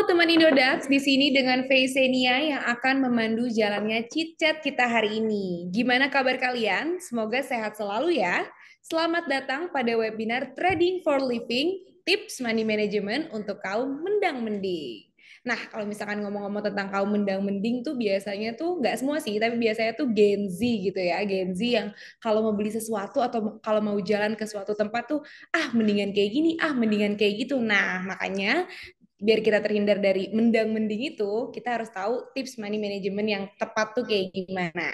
Teman Indodax, di sini dengan Faisenia yang akan memandu jalannya chit-chat kita hari ini. Gimana kabar kalian? Semoga sehat selalu ya. Selamat datang pada webinar Trading for Living, Tips Money Management untuk kaum mendang-mending. Nah, kalau misalkan ngomong-ngomong tentang kaum mendang-mending tuh biasanya tuh nggak semua sih, tapi biasanya tuh Gen Z gitu ya. Gen Z yang kalau mau beli sesuatu atau kalau mau jalan ke suatu tempat tuh, mendingan kayak gini, mendingan kayak gitu. Nah, makanya biar kita terhindar dari mendang-mending itu, kita harus tahu tips money management yang tepat tuh kayak gimana.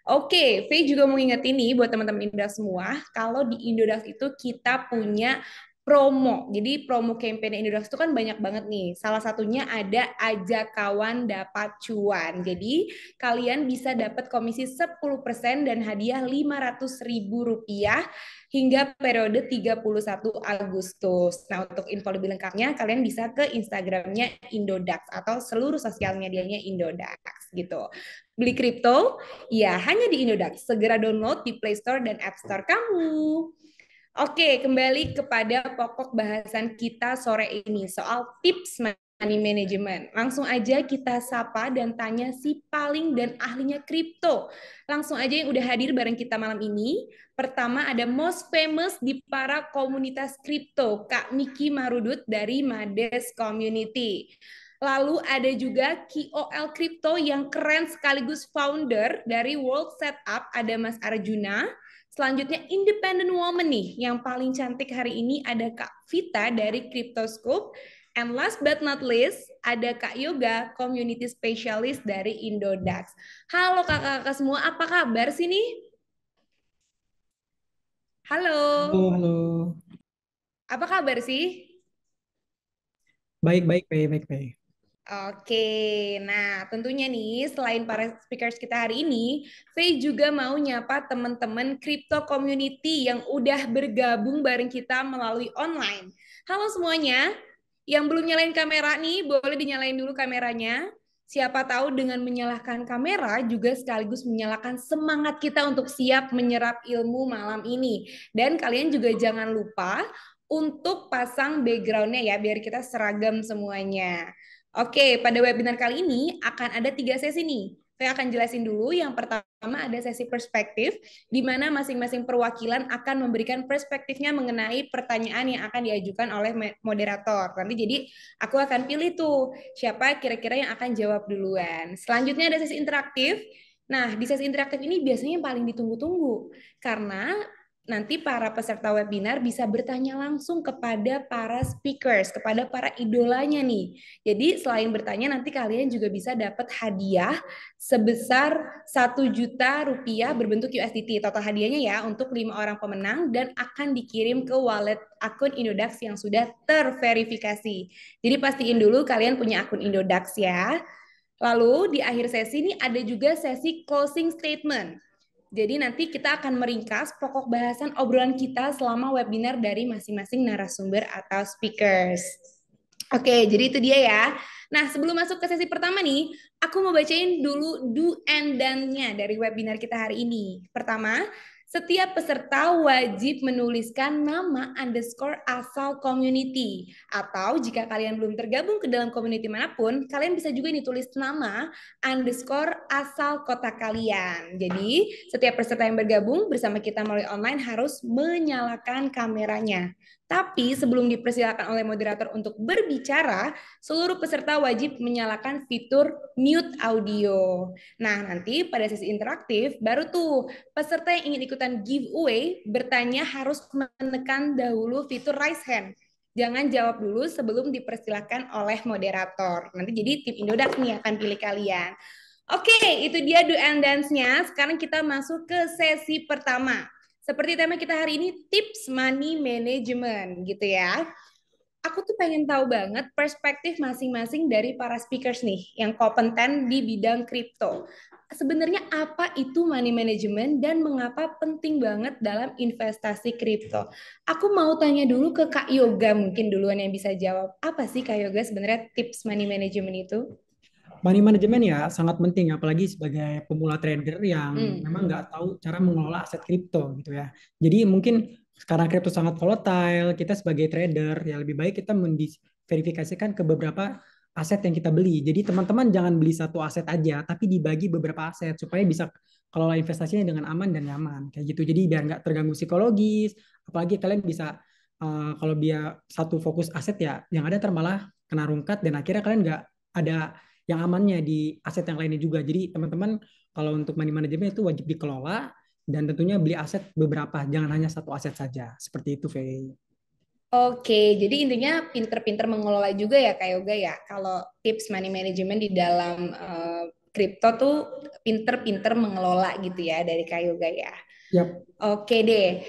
Oke, V juga mau ingetin nih buat teman-teman Indodax semua, kalau di Indodax itu kita punya promo. Jadi promo campaign Indodax itu kan banyak banget nih. Salah satunya ada ajak kawan dapat cuan. Jadi kalian bisa dapat komisi 10% dan hadiah Rp500.000 hingga periode 31 Agustus. Nah, untuk info lebih lengkapnya kalian bisa ke Instagramnya Indodax atau seluruh sosial medianya Indodax gitu. Beli kripto? Ya, hanya di Indodax. Segera download di Play Store dan App Store kamu. Oke, kembali kepada pokok bahasan kita sore ini soal tips money management. Langsung aja kita sapa dan tanya si paling dan ahlinya kripto. Langsung aja yang udah hadir bareng kita malam ini. Pertama ada most famous di para komunitas kripto, Kak Miki Marudut dari Mades Community. Lalu ada juga KOL kripto yang keren sekaligus founder dari World Setup, ada Mas Arjuna. Selanjutnya independent woman nih, yang paling cantik hari ini ada Kak Vita dari Cryptoscope. And last but not least, ada Kak Yoga, community specialist dari Indodax. Halo kakak-kakak semua, apa kabar sih nih? Halo, Halo, halo. apa kabar sih? Baik, baik, baik, baik, baik. Oke, nah tentunya nih selain para speakers kita hari ini, saya juga mau nyapa teman-teman crypto community yang udah bergabung bareng kita melalui online. Halo semuanya, yang belum nyalain kamera nih boleh dinyalain dulu kameranya. Siapa tahu dengan menyalakan kamera juga sekaligus menyalakan semangat kita untuk siap menyerap ilmu malam ini. Dan kalian juga jangan lupa untuk pasang backgroundnya ya biar kita seragam semuanya. Oke, pada webinar kali ini akan ada 3 sesi nih. Saya akan jelasin dulu. Yang pertama ada sesi perspektif, di mana masing-masing perwakilan akan memberikan perspektifnya mengenai pertanyaan yang akan diajukan oleh moderator. Nanti jadi aku akan pilih tuh siapa kira-kira yang akan jawab duluan. Selanjutnya ada sesi interaktif. Nah, di sesi interaktif ini biasanya yang paling ditunggu-tunggu karena nanti para peserta webinar bisa bertanya langsung kepada para speakers, kepada para idolanya nih. Jadi selain bertanya nanti kalian juga bisa dapat hadiah sebesar Rp1 juta berbentuk USDT. Total hadiahnya ya untuk 5 orang pemenang dan akan dikirim ke wallet akun Indodax yang sudah terverifikasi. Jadi pastiin dulu kalian punya akun Indodax ya. Lalu di akhir sesi ini ada juga sesi closing statement. Jadi nanti kita akan meringkas pokok bahasan obrolan kita selama webinar dari masing-masing narasumber atau speakers. Oke, jadi itu dia ya. Nah, sebelum masuk ke sesi pertama nih, aku mau bacain dulu do and done-nya dari webinar kita hari ini. Pertama, setiap peserta wajib menuliskan nama underscore asal community. Atau jika kalian belum tergabung ke dalam community manapun, kalian bisa juga nih tulis nama underscore asal kota kalian. Jadi, setiap peserta yang bergabung bersama kita melalui online harus menyalakan kameranya. Tapi sebelum dipersilakan oleh moderator untuk berbicara, seluruh peserta wajib menyalakan fitur mute audio. Nah, nanti pada sesi interaktif, baru tuh peserta yang ingin ikutan giveaway bertanya harus menekan dahulu fitur raise hand. Jangan jawab dulu sebelum dipersilakan oleh moderator. Nanti jadi tim Indodax nih akan pilih kalian. Oke, itu dia do and dance-nya. Sekarang kita masuk ke sesi pertama. Seperti tema kita hari ini, tips money management gitu ya. Aku tuh pengen tahu banget perspektif masing-masing dari para speakers nih yang kompeten di bidang kripto. Sebenarnya apa itu money management dan mengapa penting banget dalam investasi kripto? Aku mau tanya dulu ke Kak Yoga mungkin duluan yang bisa jawab. Apa sih Kak Yoga sebenarnya tips money management itu? Money management ya sangat penting, apalagi sebagai pemula trader yang memang Hmm. nggak tahu cara mengelola aset kripto gitu ya. Jadi mungkin karena kripto sangat volatile, kita sebagai trader ya lebih baik kita mendiverifikasikan ke beberapa aset yang kita beli. Jadi teman-teman jangan beli satu aset aja, tapi dibagi beberapa aset supaya bisa kelola investasinya dengan aman dan nyaman kayak gitu. Jadi biar nggak terganggu psikologis, apalagi kalian bisa kalau dia satu fokus aset ya, yang ada malah kena rungkat dan akhirnya kalian nggak ada yang amannya di aset yang lainnya juga. Jadi teman-teman kalau untuk money management itu wajib dikelola dan tentunya beli aset beberapa, jangan hanya satu aset saja. Seperti itu, Faye. Oke, jadi intinya pinter-pinter mengelola juga ya Kak Yoga ya. Kalau tips money management di dalam kripto tuh pinter-pinter mengelola gitu ya dari Kak Yoga ya. Yap. Oke deh.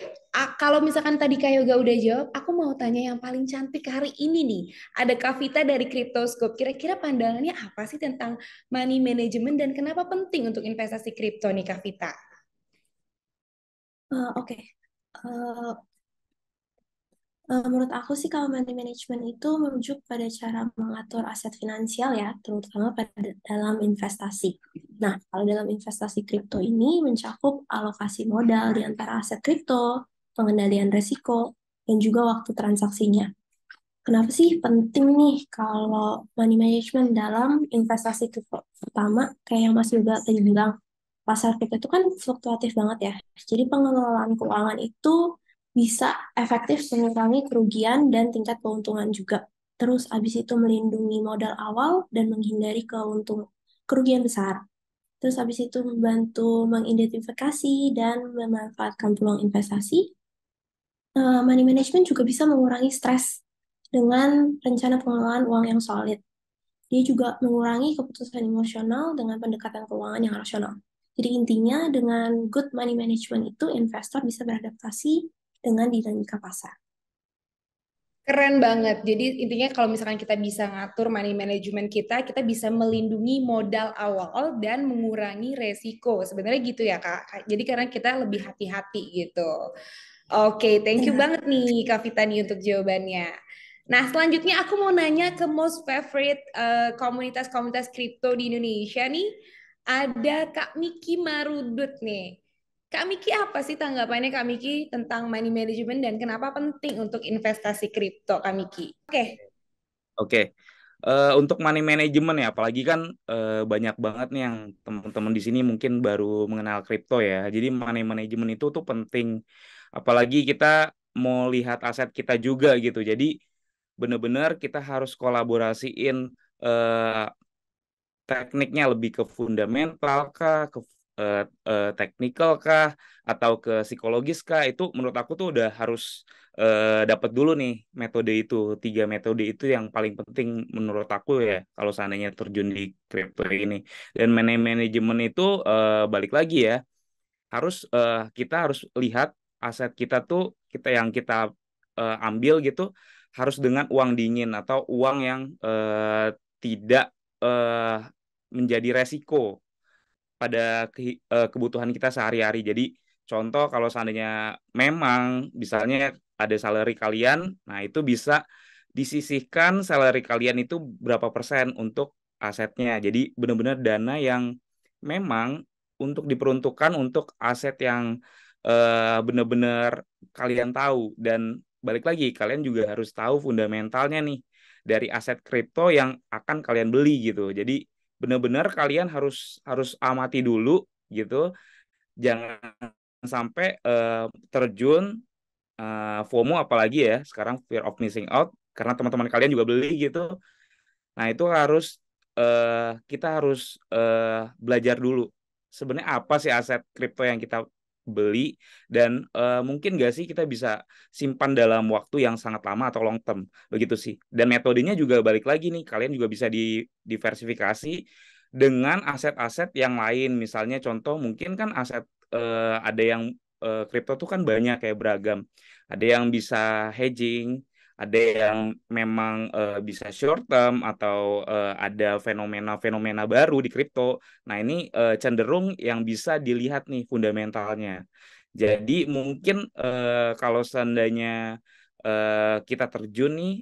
Kalau misalkan tadi Kak Yoga udah jawab, aku mau tanya yang paling cantik hari ini nih. Ada Kak Vita dari Cryptoscope. Kira-kira pandangannya apa sih tentang money management dan kenapa penting untuk investasi kripto nih Kak Vita? Oke. Eh, Menurut aku sih kalau money management itu merujuk pada cara mengatur aset finansial ya, terutama pada dalam investasi. Nah, kalau dalam investasi kripto ini mencakup alokasi modal di antara aset kripto, pengendalian risiko, dan juga waktu transaksinya. Kenapa sih penting nih kalau money management dalam investasi kripto? Pertama, kayak yang Mas juga tadi bilang, pasar kripto itu kan fluktuatif banget ya. Jadi pengelolaan keuangan itu bisa efektif mengurangi kerugian dan tingkat keuntungan juga. Terus abis itu melindungi modal awal dan menghindari kerugian besar. Terus abis itu membantu mengidentifikasi dan memanfaatkan peluang investasi. Money management juga bisa mengurangi stres dengan rencana pengelolaan uang yang solid. Dia juga mengurangi keputusan emosional dengan pendekatan keuangan yang rasional. Jadi intinya dengan good money management itu investor bisa beradaptasi dengan dinamika pasar. Keren banget. Jadi intinya kalau misalkan kita bisa ngatur money management kita, kita bisa melindungi modal awal dan mengurangi resiko. Sebenarnya gitu ya Kak. Jadi karena kita lebih hati-hati gitu. Oke, thank you Benar. banget nih Kak Fitani untuk jawabannya. Nah, selanjutnya aku mau nanya ke most favorite komunitas-komunitas kripto di Indonesia nih. Ada Kak Miki Marudut nih. Kak Miki apa sih tanggapannya Kak Miki tentang money management dan kenapa penting untuk investasi kripto Kak Miki? Oke. Oke, untuk money management ya, apalagi kan banyak banget nih yang teman-teman di sini mungkin baru mengenal kripto ya. Jadi money management itu tuh penting, apalagi kita mau lihat aset kita juga gitu. Jadi benar-benar kita harus kolaborasiin eh, tekniknya lebih ke fundamental kah, ke teknikal kah, atau ke psikologis kah, itu menurut aku tuh udah harus dapat dulu nih metode itu, tiga metode itu yang paling penting menurut aku ya kalau seandainya terjun di crypto ini. Dan manajemen itu balik lagi ya, kita harus lihat aset kita tuh yang kita ambil gitu harus dengan uang dingin atau uang yang tidak eh, menjadi resiko pada kebutuhan kita sehari-hari. Jadi contoh kalau seandainya memang misalnya ada salary kalian, nah itu bisa disisihkan salary kalian itu berapa persen untuk asetnya. Jadi benar-benar dana yang memang untuk diperuntukkan untuk aset yang benar-benar kalian tahu, dan balik lagi kalian juga harus tahu fundamentalnya nih dari aset kripto yang akan kalian beli gitu. Jadi benar-benar kalian harus harus amati dulu gitu, jangan sampai terjun FOMO, apalagi ya sekarang fear of missing out karena teman-teman kalian juga beli gitu. Nah, itu kita harus belajar dulu sebenarnya apa sih aset kripto yang kita beli, dan mungkin nggak sih kita bisa simpan dalam waktu yang sangat lama atau long term begitu sih. Dan metodenya juga balik lagi nih, kalian juga bisa diversifikasi dengan aset-aset yang lain. Misalnya contoh mungkin kan aset ada yang kripto tuh kan banyak kayak beragam. Ada yang bisa hedging, ada yang memang bisa short term, atau ada fenomena-fenomena baru di kripto. Nah, ini cenderung yang bisa dilihat nih fundamentalnya. Jadi mungkin kalau seandainya kita terjun nih,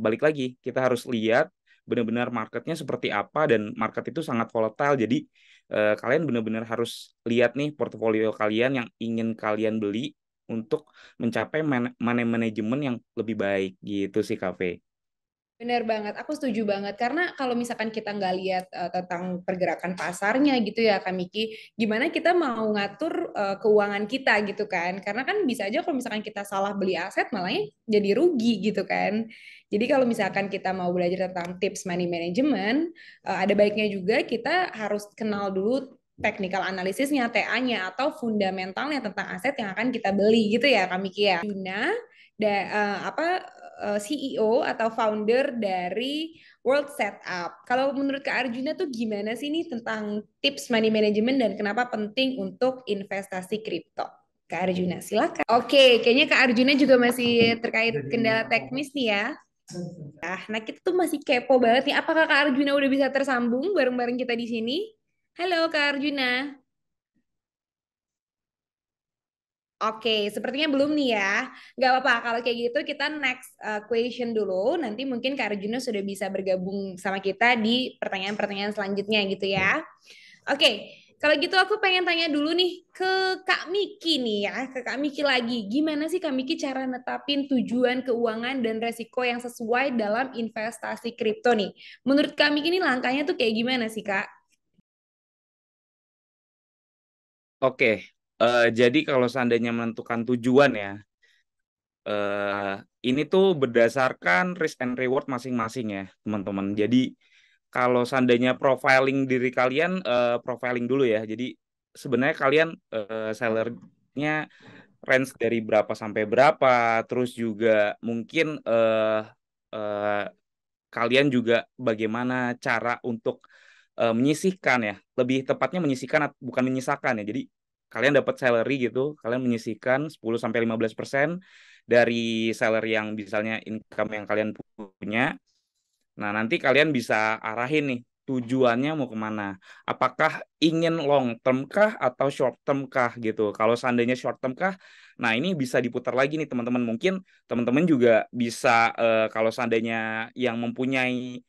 balik lagi kita harus lihat benar-benar marketnya seperti apa, dan market itu sangat volatile. Jadi kalian benar-benar harus lihat nih portofolio kalian yang ingin kalian beli untuk mencapai money management yang lebih baik gitu sih, Cafe. Benar banget, aku setuju banget. Karena kalau misalkan kita nggak lihat tentang pergerakan pasarnya gitu ya, Kak Miki, gimana kita mau ngatur keuangan kita gitu kan? Karena kan bisa aja kalau misalkan kita salah beli aset, malahnya jadi rugi gitu kan. Jadi kalau misalkan kita mau belajar tentang tips money management, ada baiknya juga kita harus kenal dulu technical analisisnya, TA-nya, atau fundamentalnya tentang aset yang akan kita beli gitu ya, Kak Miki ya. Guna CEO atau founder dari World Setup. Kalau menurut Kak Arjuna tuh gimana sih nih tentang tips money management dan kenapa penting untuk investasi kripto? Kak Arjuna, silakan. Oke, kayaknya Kak Arjuna juga masih terkait kendala teknis nih ya. Nah, kita tuh masih kepo banget nih. Apakah Kak Arjuna udah bisa tersambung bareng-bareng kita di sini? Halo Kak Arjuna. Oke, sepertinya belum nih ya. Nggak apa-apa, kalau kayak gitu kita next question dulu. Nanti mungkin Kak Arjuna sudah bisa bergabung sama kita di pertanyaan-pertanyaan selanjutnya gitu ya. Oke, kalau gitu aku pengen tanya dulu nih ke Kak Miki nih ya. Ke Kak Miki lagi. Gimana sih Kak Miki cara netapin tujuan keuangan dan resiko yang sesuai dalam investasi kripto nih? Menurut Kak Miki ini langkahnya tuh kayak gimana sih Kak? Oke, jadi kalau seandainya menentukan tujuan ya, eh, ini tuh berdasarkan risk and reward masing-masing ya, teman-teman. Jadi kalau seandainya profiling diri kalian, profiling dulu ya. Jadi sebenarnya kalian salary-nya range dari berapa sampai berapa, terus juga mungkin eh, kalian juga bagaimana cara untuk menyisihkan ya, lebih tepatnya menyisihkan bukan menyisakan ya. Jadi kalian dapat salary gitu, kalian menyisihkan 10 sampai 15% dari salary yang misalnya income yang kalian punya. Nah, nanti kalian bisa arahin nih tujuannya mau kemana. Apakah ingin long term kah atau short term kah gitu. Kalau seandainya short term kah, nah ini bisa diputar lagi nih teman-teman. Mungkin teman-teman juga bisa kalau seandainya yang mempunyai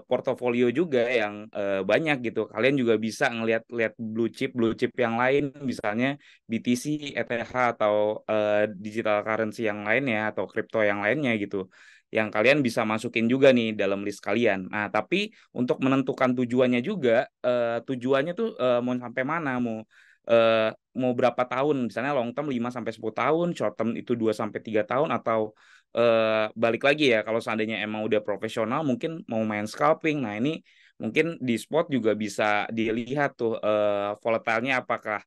portofolio juga yang banyak gitu. Kalian juga bisa ngelihat blue chip yang lain, misalnya BTC, ETH atau digital currency yang lainnya atau kripto yang lainnya gitu yang kalian bisa masukin juga nih dalam list kalian. Nah, tapi untuk menentukan tujuannya juga, tujuannya tuh mau sampai mana, eh, mau berapa tahun, misalnya long term 5 sampai 10 tahun, short term itu 2 sampai 3 tahun atau balik lagi ya kalau seandainya emang udah profesional mungkin mau main scalping. Nah, ini mungkin di spot juga bisa dilihat tuh volatile-nya apakah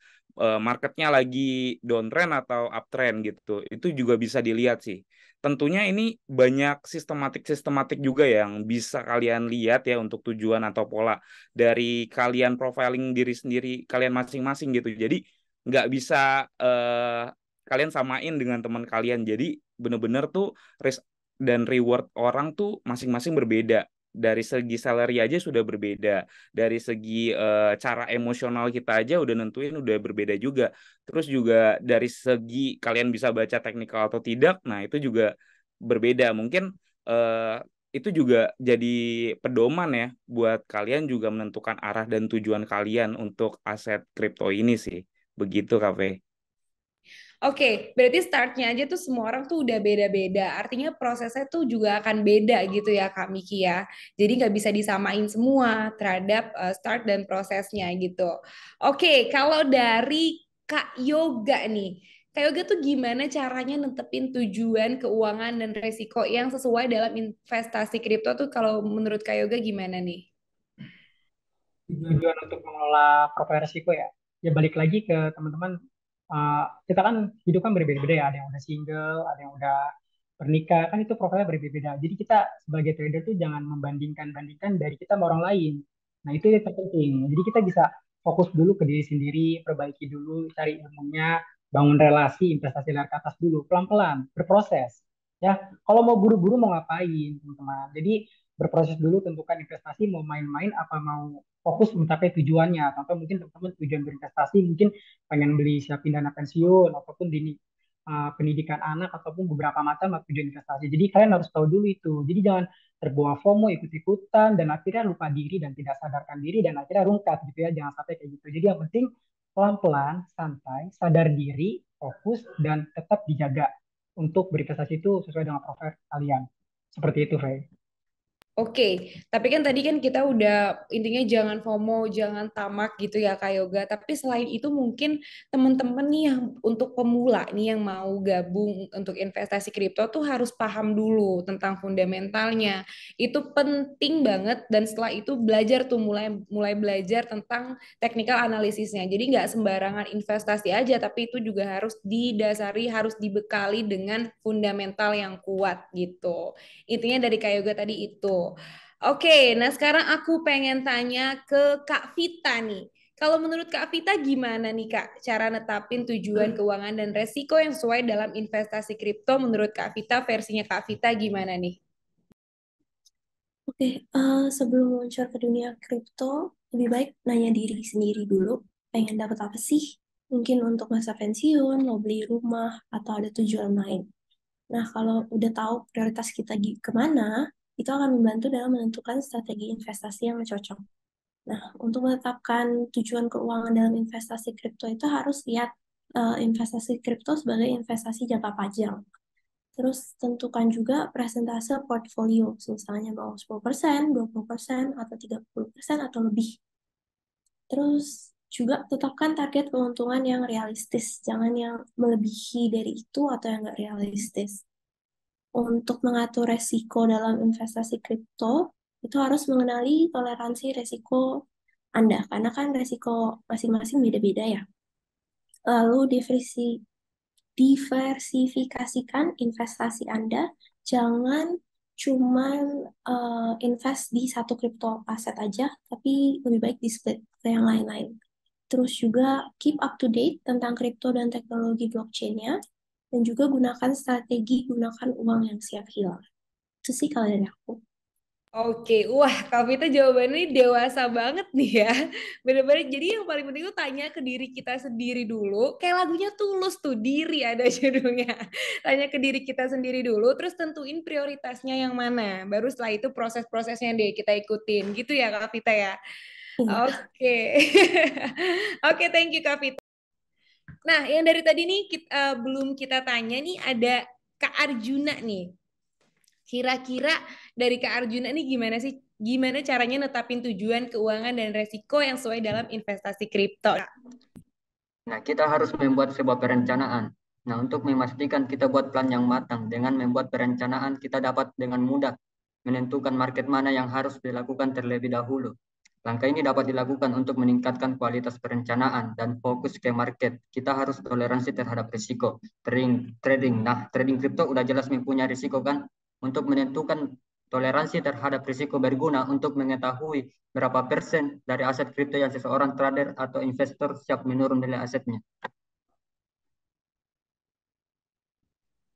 marketnya lagi downtrend atau uptrend gitu. Itu juga bisa dilihat sih. Tentunya ini banyak sistematik juga yang bisa kalian lihat ya untuk tujuan atau pola dari kalian profiling diri sendiri kalian masing-masing gitu. Jadi nggak bisa kalian samain dengan teman kalian. Jadi bener-bener tuh risk dan reward orang tuh masing-masing berbeda. Dari segi salary aja sudah berbeda. Dari segi cara emosional kita aja udah nentuin udah berbeda juga. Terus juga dari segi kalian bisa baca teknikal atau tidak, nah itu juga berbeda. Mungkin eh, itu juga jadi pedoman ya buat kalian juga menentukan arah dan tujuan kalian untuk aset kripto ini sih. Begitu, Kafe. Oke, berarti startnya aja tuh semua orang tuh udah beda-beda. Artinya prosesnya tuh juga akan beda gitu ya Kak Miki ya. Jadi nggak bisa disamain semua terhadap start dan prosesnya gitu. Oke, kalau dari Kak Yoga nih. Kak Yoga tuh gimana caranya nentepin tujuan keuangan dan resiko yang sesuai dalam investasi kripto tuh kalau menurut Kak Yoga gimana nih? Tujuan untuk mengelola profil risiko ya. Ya balik lagi ke teman-teman, kita kan hidup kan berbeda-beda ya. Ada yang udah single, ada yang udah bernikah, kan itu profilnya berbeda-beda. Jadi kita sebagai trader tuh jangan membandingkan-bandingkan dari kita sama orang lain. Nah itu yang terpenting. Jadi kita bisa fokus dulu ke diri sendiri, perbaiki dulu, cari ilmunya, bangun relasi, investasi dari ke atas dulu, pelan-pelan, berproses. Ya, kalau mau buru-buru mau ngapain, teman-teman. Jadi berproses dulu, tentukan investasi mau main-main apa mau fokus mencapai tujuannya. Contoh mungkin teman-teman tujuan berinvestasi mungkin pengen beli siapin dana pensiun ataupun dini pendidikan anak ataupun beberapa macam tujuan investasi. Jadi kalian harus tahu dulu itu. Jadi jangan terbawa FOMO ikut-ikutan dan akhirnya lupa diri dan tidak sadarkan diri dan akhirnya rungkat gitu ya. Jangan sampai kayak gitu. Jadi yang penting pelan-pelan, santai, sadar diri, fokus dan tetap dijaga untuk berinvestasi itu sesuai dengan profil kalian. Seperti itu, Frey. Oke, tapi kan tadi kan kita udah intinya jangan FOMO, jangan tamak gitu ya Kak Yoga. Tapi selain itu mungkin teman-teman nih yang untuk pemula nih yang mau gabung untuk investasi kripto tuh harus paham dulu tentang fundamentalnya. Itu penting banget dan setelah itu belajar tuh mulai mulai belajar tentang technical analisisnya. Jadi nggak sembarangan investasi aja, tapi itu juga harus didasari, harus dibekali dengan fundamental yang kuat gitu. Intinya dari Kak Yoga tadi itu. Oke, nah sekarang aku pengen tanya ke Kak Vita nih. Kalau menurut Kak Vita gimana nih Kak cara netapin tujuan keuangan dan resiko yang sesuai dalam investasi kripto menurut Kak Vita versinya Kak Vita gimana nih? Oke, sebelum launchar ke dunia kripto, lebih baik nanya diri sendiri dulu, pengen dapat apa sih? Mungkin untuk masa pensiun, mau beli rumah, atau ada tujuan lain. Nah, kalau udah tahu prioritas kita kemana, itu akan membantu dalam menentukan strategi investasi yang cocok. Nah, untuk menetapkan tujuan keuangan dalam investasi kripto itu harus lihat investasi kripto sebagai investasi jangka panjang. Terus tentukan juga presentase portfolio, misalnya mau 10%, 20%, atau 30% atau lebih. Terus juga tetapkan target keuntungan yang realistis, jangan yang melebihi dari itu atau yang nggak realistis. Untuk mengatur resiko dalam investasi kripto, itu harus mengenali toleransi resiko Anda, karena kan resiko masing-masing beda-beda ya. Lalu diversifikasikan investasi Anda, jangan cuman invest di satu kripto aset aja, tapi lebih baik di split ke yang lain-lain. Terus juga keep up to date tentang kripto dan teknologi blockchain-nya, dan juga gunakan uang yang siap hilang. Itu sih kalau dari aku. Oke, wah Kak Vita jawabannya ini dewasa banget nih ya. Bener-bener, jadi yang paling penting itu tanya ke diri kita sendiri dulu. Kayak lagunya Tulus tuh, diri ada judulnya. Tanya ke diri kita sendiri dulu, terus tentuin prioritasnya yang mana. Baru setelah itu proses-prosesnya deh kita ikutin. Gitu ya Kak Vita ya? Iya. Oke. Oke, thank you Kak Vita. Nah, yang dari tadi nih belum kita tanya nih ada Kak Arjuna nih. Kira-kira dari Kak Arjuna nih gimana sih? Gimana caranya netapin tujuan keuangan dan resiko yang sesuai dalam investasi kripto? Nah, kita harus membuat sebuah perencanaan. Nah, untuk memastikan kita buat plan yang matang, dengan membuat perencanaan, kita dapat dengan mudah menentukan market mana yang harus dilakukan terlebih dahulu. Langkah ini dapat dilakukan untuk meningkatkan kualitas perencanaan dan fokus ke market. Kita harus toleransi terhadap risiko. Trading. Nah, trading kripto udah jelas mempunyai risiko kan? Untuk menentukan toleransi terhadap risiko berguna untuk mengetahui berapa persen dari aset kripto yang seseorang trader atau investor siap menurun nilai asetnya.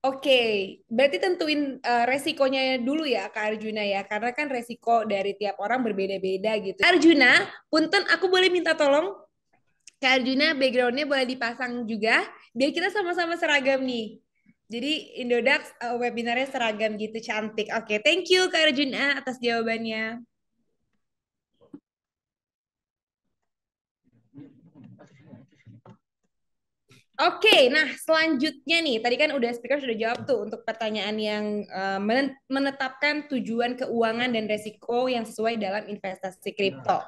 Oke, berarti tentuin resikonya dulu ya Kak Arjuna ya, karena kan resiko dari tiap orang berbeda-beda gitu. Kak Arjuna, punten aku boleh minta tolong? Kak Arjuna backgroundnya boleh dipasang juga, biar kita sama-sama seragam nih. Jadi Indodax webinarnya seragam gitu cantik. Oke, thank you Kak Arjuna atas jawabannya. Oke, nah selanjutnya nih, tadi kan udah speaker sudah jawab tuh untuk pertanyaan yang menetapkan tujuan keuangan dan resiko yang sesuai dalam investasi kripto.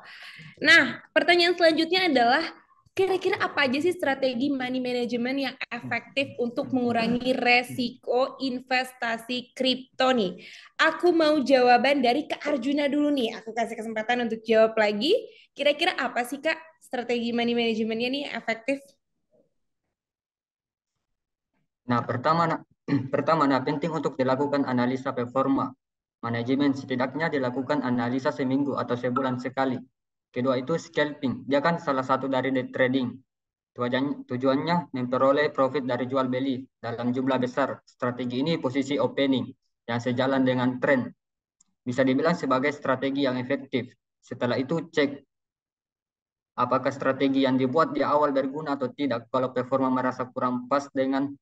Nah, pertanyaan selanjutnya adalah kira-kira apa aja sih strategi money management yang efektif untuk mengurangi resiko investasi kripto nih? Aku mau jawaban dari Kak Arjuna dulu nih. Aku kasih kesempatan untuk jawab lagi. Kira-kira apa sih Kak strategi money managementnya nih yang efektif? Nah, pertama, penting untuk dilakukan analisa performa manajemen. Setidaknya dilakukan analisa seminggu atau sebulan sekali. Kedua itu scalping. Dia kan salah satu dari day trading. Tujuannya memperoleh profit dari jual beli dalam jumlah besar. Strategi ini posisi opening yang sejalan dengan tren. Bisa dibilang sebagai strategi yang efektif. Setelah itu cek apakah strategi yang dibuat di awal berguna atau tidak. Kalau performa merasa kurang pas dengan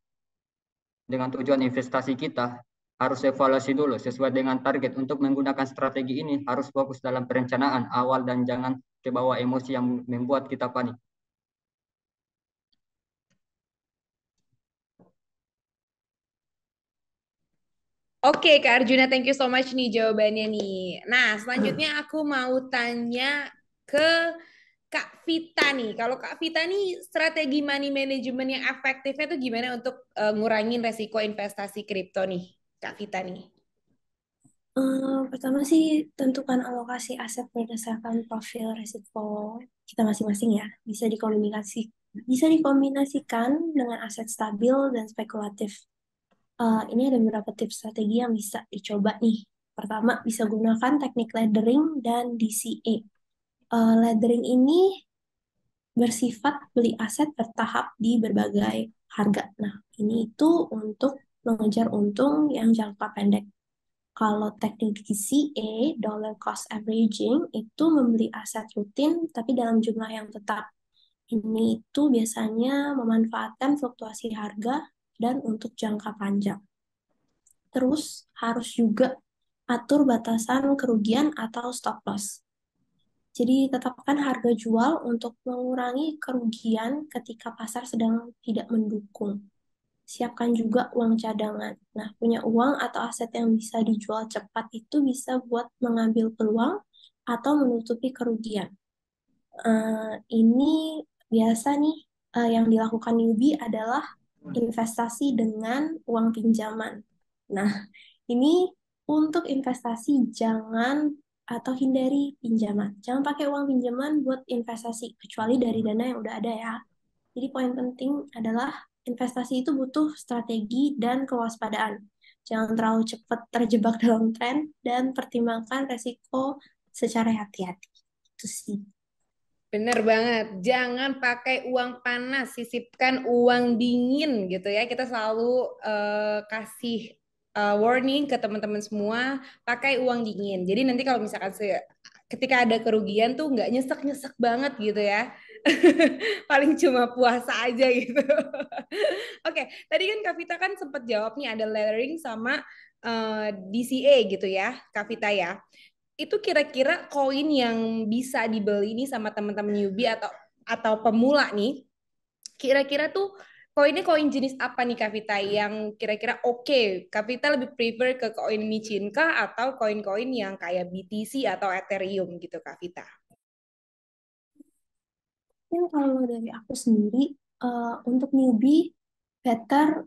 tujuan investasi kita, harus evaluasi dulu sesuai dengan target. Untuk menggunakan strategi ini harus fokus dalam perencanaan awal dan jangan kebawa emosi yang membuat kita panik. Oke, Kak Arjuna, thank you so much nih jawabannya nih. Nah, selanjutnya aku mau tanya ke Kak Vita nih. Kalau Kak Vita nih strategi money management yang efektifnya tuh gimana untuk ngurangin resiko investasi kripto nih, Kak Vita nih? Pertama sih tentukan alokasi aset berdasarkan profil risiko kita masing-masing ya. Bisa dikombinasikan dengan aset stabil dan spekulatif. Ini ada beberapa tips strategi yang bisa dicoba nih. Pertama, bisa gunakan teknik laddering dan DCA. Laddering ini bersifat beli aset bertahap di berbagai harga. Nah, ini itu untuk mengejar untung yang jangka pendek. Kalau teknik DCA, dollar cost averaging, itu membeli aset rutin tapi dalam jumlah yang tetap. Ini itu biasanya memanfaatkan fluktuasi harga dan untuk jangka panjang. Terus harus juga atur batasan kerugian atau stop loss. Jadi tetapkan harga jual untuk mengurangi kerugian ketika pasar sedang tidak mendukung. Siapkan juga uang cadangan. Nah, punya uang atau aset yang bisa dijual cepat itu bisa buat mengambil peluang atau menutupi kerugian. Ini biasa nih yang dilakukan newbie adalah investasi dengan uang pinjaman. Nah, ini untuk investasi jangan atau hindari pinjaman. Jangan pakai uang pinjaman buat investasi, kecuali dari dana yang udah ada ya. Jadi poin penting adalah investasi itu butuh strategi dan kewaspadaan. Jangan terlalu cepat terjebak dalam tren dan pertimbangkan resiko secara hati-hati. Itu sih. Bener banget, jangan pakai uang panas, sisipkan uang dingin gitu ya. Kita selalu kasih warning ke teman-teman semua, pakai uang dingin. Jadi nanti kalau misalkan ketika ada kerugian tuh nggak nyesek-nyesek banget gitu ya. Paling cuma puasa aja gitu. Oke, tadi kan Kak Vita kan sempat jawab nih ada layering sama DCA gitu ya, Kak Vita ya. Itu kira-kira koin yang bisa dibeli nih sama teman-teman newbie atau pemula nih, kira-kira tuh koinnya koin jenis apa nih Kak Vita yang kira-kira oke, Kak Vita lebih prefer ke koin micin kah atau koin-koin yang kayak BTC atau Ethereum gitu Kak Vita? Mungkin kalau dari aku sendiri, untuk newbie, better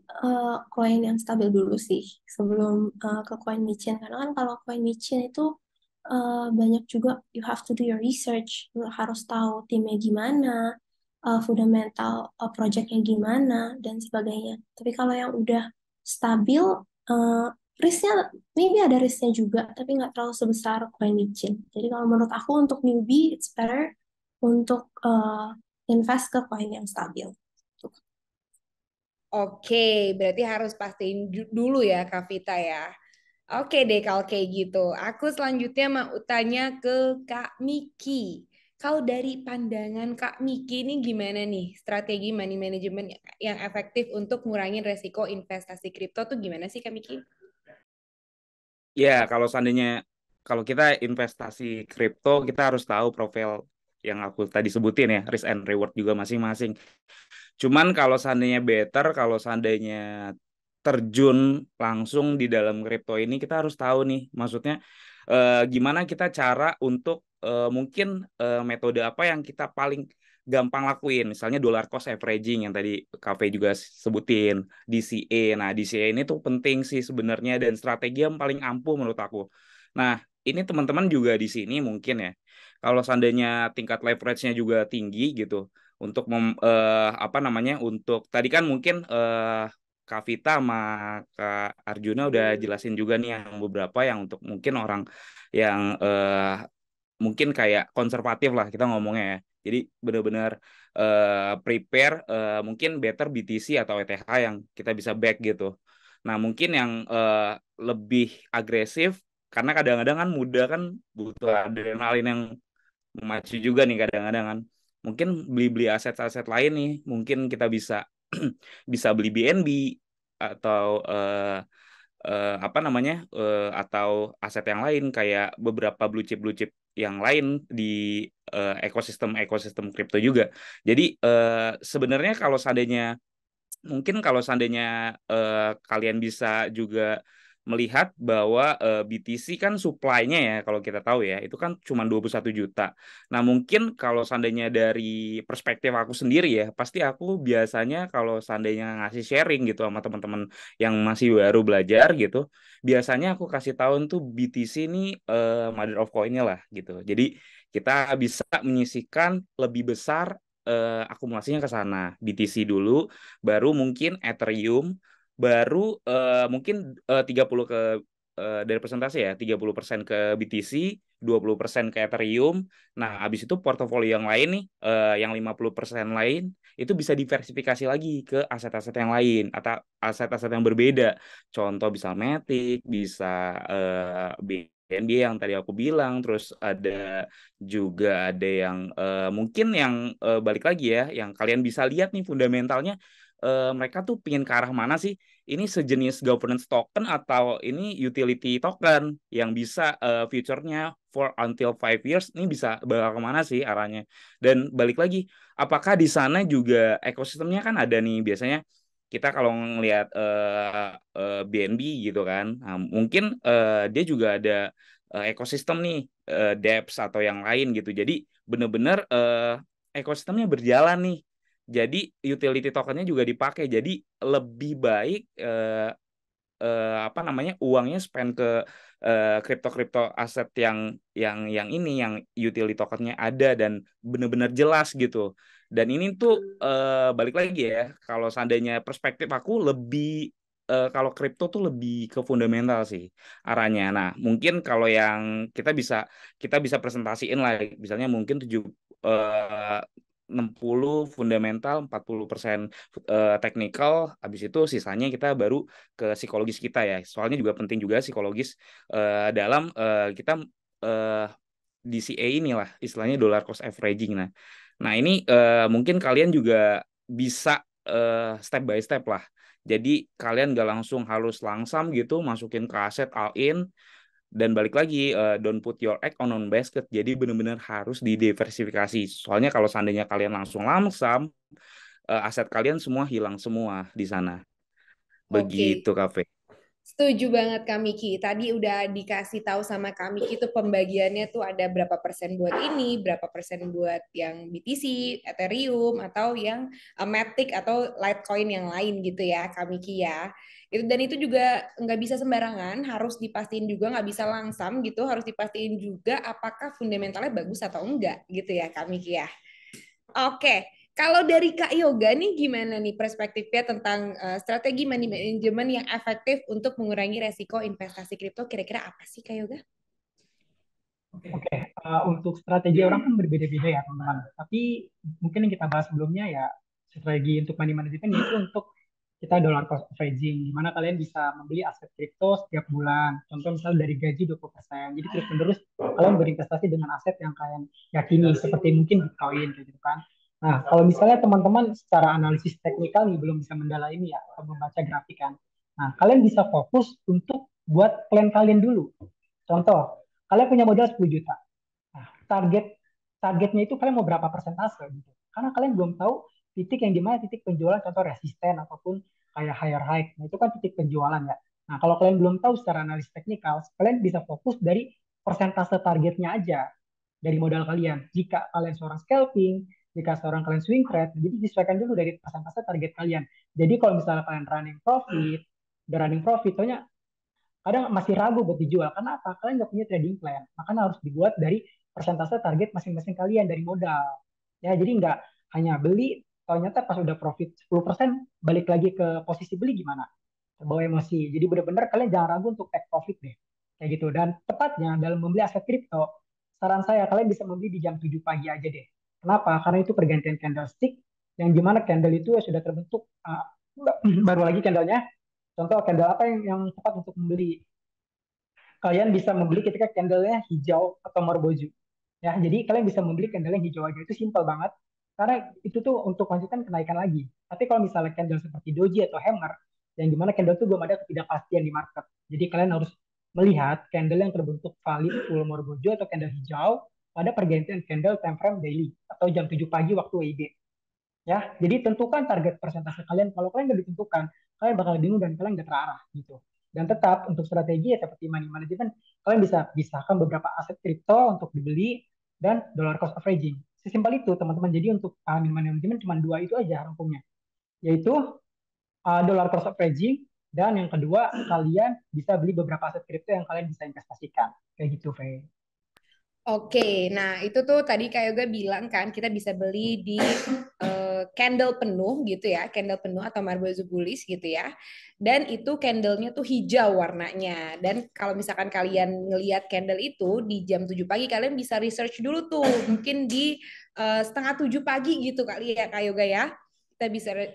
koin yang stabil dulu sih sebelum ke koin micin. Karena kan kalau koin micin itu banyak juga you have to do your research. Lu harus tahu timnya gimana, fundamental projectnya gimana, dan sebagainya. Tapi kalau yang udah stabil, uh, risknya maybe ada risknya juga, tapi nggak terlalu sebesar koin micin. Jadi kalau menurut aku untuk newbie, it's better untuk invest ke koin yang stabil. Oke, berarti harus pastiin dulu ya Kak Vita ya. Oke deh kalau kayak gitu. Aku selanjutnya mau tanya ke Kak Miki. Kalau dari pandangan Kak Miki ini gimana nih strategi money management yang efektif untuk ngurangin resiko investasi kripto tuh gimana sih Kak Miki? Ya, kalau kita investasi kripto, kita harus tahu profil yang aku tadi sebutin ya, risk and reward juga masing-masing. Cuman kalau seandainya terjun langsung di dalam kripto ini, kita harus tahu nih, maksudnya gimana kita cara untuk mungkin metode apa yang kita paling gampang lakuin, misalnya dollar cost averaging yang tadi Cafe juga sebutin, DCA. Nah, DCA ini tuh penting sih sebenarnya dan strategi yang paling ampuh menurut aku. Nah, ini teman-teman juga di sini mungkin ya, kalau seandainya tingkat leverage-nya juga tinggi gitu, untuk apa namanya, untuk tadi kan mungkin Kak Vita sama Kak Arjuna udah jelasin juga nih yang beberapa yang untuk mungkin orang yang mungkin kayak konservatif lah kita ngomongnya ya. Jadi benar-benar prepare mungkin better BTC atau ETH yang kita bisa back gitu. Nah, mungkin yang lebih agresif karena kadang-kadang kan muda kan butuh adrenalin yang memacu juga nih kadang-kadang kan. Mungkin beli-beli aset-aset lain nih, mungkin kita bisa bisa beli BNB atau apa namanya atau aset yang lain kayak beberapa blue chip yang lain di ekosistem kripto juga. Jadi sebenarnya kalau seandainya kalian bisa juga melihat bahwa BTC kan supply-nya ya kalau kita tahu ya itu kan cuma 21 juta. Nah, mungkin kalau seandainya dari perspektif aku sendiri ya, pasti aku biasanya kalau seandainya ngasih sharing gitu sama teman-teman yang masih baru belajar gitu, biasanya aku kasih tahu tuh BTC ini mother of coin-nya lah gitu. Jadi kita bisa menyisihkan lebih besar akumulasinya ke sana. BTC dulu, baru mungkin Ethereum, baru mungkin 30 dari persentase ya, 30% ke BTC, 20% ke Ethereum. Nah, habis itu portofolio yang lain nih, yang 50% lain itu bisa diversifikasi lagi ke aset-aset yang lain atau aset-aset yang berbeda. Contoh bisa Matic, bisa BNB yang tadi aku bilang, terus ada yang mungkin yang balik lagi ya, yang kalian bisa lihat nih fundamentalnya mereka tuh pingin ke arah mana sih? Ini sejenis governance token atau ini utility token yang bisa future-nya for until 5 years ini bisa bakal kemana sih arahnya? Dan balik lagi, apakah di sana juga ekosistemnya kan ada nih biasanya kita kalau ngelihat BNB gitu kan, nah, mungkin dia juga ada ekosistem nih dApps atau yang lain gitu. Jadi benar-benar ekosistemnya berjalan nih. Jadi utility tokennya juga dipakai. Jadi lebih baik apa namanya uangnya spend ke kripto-kripto aset yang ini yang utility tokennya ada dan benar-benar jelas gitu. Dan ini tuh balik lagi ya, kalau seandainya perspektif aku lebih kalau kripto tuh lebih ke fundamental sih arahnya. Nah, mungkin kalau yang kita bisa presentasiin lah, misalnya mungkin 60 fundamental, 40% technical, habis itu sisanya kita baru ke psikologis kita ya. Soalnya juga penting juga psikologis dalam kita uh, DCA inilah istilahnya dollar cost averaging. Nah ini mungkin kalian juga bisa step by step lah. Jadi kalian gak langsung harus langsam gitu masukin ke aset all in dan balik lagi don't put your egg on one basket. Jadi benar-benar harus didiversifikasi. Soalnya kalau seandainya kalian langsung lamsam aset kalian semua hilang semua di sana. Oke. Begitu, Kafe. Setuju banget Kak Miki. Tadi udah dikasih tahu sama Kak Miki tuh pembagiannya tuh ada berapa persen buat ini, berapa persen buat yang BTC, Ethereum, atau yang Matic atau Litecoin yang lain gitu ya Kak Miki ya. Dan itu juga nggak bisa sembarangan, harus dipastiin juga, nggak bisa langsam gitu, harus dipastiin juga apakah fundamentalnya bagus atau enggak gitu ya Kak Miki ya. Oke, kalau dari Kak Yoga nih gimana nih perspektifnya tentang strategi money management yang efektif untuk mengurangi resiko investasi kripto? Kira-kira apa sih Kak Yoga? Oke, untuk strategi orang kan berbeda-beda ya teman-teman. Tapi mungkin yang kita bahas sebelumnya ya strategi untuk money management itu untuk kita dollar cost averaging, di mana kalian bisa membeli aset kripto setiap bulan. Contoh misalnya dari gaji 20%. Jadi terus-menerus kalian berinvestasi dengan aset yang kalian yakini, seperti mungkin Bitcoin kayak gitu kan. Nah, kalau misalnya teman-teman secara analisis teknikal nih belum bisa mendalami ya, atau membaca grafik kan. Nah, kalian bisa fokus untuk buat plan kalian dulu. Contoh, kalian punya modal 10 juta. Nah, targetnya itu kalian mau berapa persentase gitu. Karena kalian belum tahu titik yang dimana titik penjualan, contoh resisten ataupun kayak higher high. Nah, itu kan titik penjualan ya. Nah, kalau kalian belum tahu secara analis teknikal, kalian bisa fokus dari persentase targetnya aja dari modal kalian. Jika kalian seorang scalping, jika seorang kalian swing trade, jadi disesuaikan dulu dari persentase target kalian. Jadi kalau misalnya kalian running profit, soalnya kadang masih ragu buat dijual. Karena apa? Kalian nggak punya trading plan. Makanya harus dibuat dari persentase target masing-masing kalian dari modal. Ya, jadi nggak hanya beli, ternyata pas udah profit 10% balik lagi ke posisi beli gimana? Terbawa emosi. Jadi benar-benar kalian jangan ragu untuk take profit deh. Kayak gitu. Dan tepatnya dalam membeli aset kripto, saran saya kalian bisa membeli di jam 7 pagi aja deh. Kenapa? Karena itu pergantian candlestick yang dimana candle itu ya sudah terbentuk baru lagi candlenya. Contoh candle apa yang tepat untuk membeli? Kalian bisa membeli ketika candlenya hijau atau marboju. Ya, jadi kalian bisa membeli candle yang hijau aja itu simple banget. Karena itu tuh untuk lanjutan kenaikan lagi. Tapi kalau misalnya candle seperti doji atau hammer, yang dimana candle itu belum ada ketidakpastian di market. Jadi kalian harus melihat candle yang terbentuk valid full marboju atau candle hijau pada pergantian candle time frame daily atau jam 7 pagi waktu WIB. Ya, jadi tentukan target persentase kalian. Kalau kalian nggak ditentukan, kalian bakal bingung dan kalian nggak terarah gitu. Dan tetap untuk strategi ya seperti money management, kalian bisa pisahkan beberapa aset kripto untuk dibeli dan dollar cost averaging. Sesimpel itu teman-teman. Jadi untuk money management cuma dua itu aja rangkumnya, yaitu dollar cost averaging, dan yang kedua kalian bisa beli beberapa aset kripto yang kalian bisa investasikan. Kayak gitu, Faye. Oke, nah itu tuh tadi kayak Yoga bilang kan kita bisa beli di candle penuh gitu ya, candle penuh atau marble zubulis gitu ya. Dan itu candlenya tuh hijau warnanya. Dan kalau misalkan kalian ngelihat candle itu di jam 7 pagi, kalian bisa research dulu tuh, mungkin di setengah 7 pagi gitu kali ya Kak Yoga ya. Kita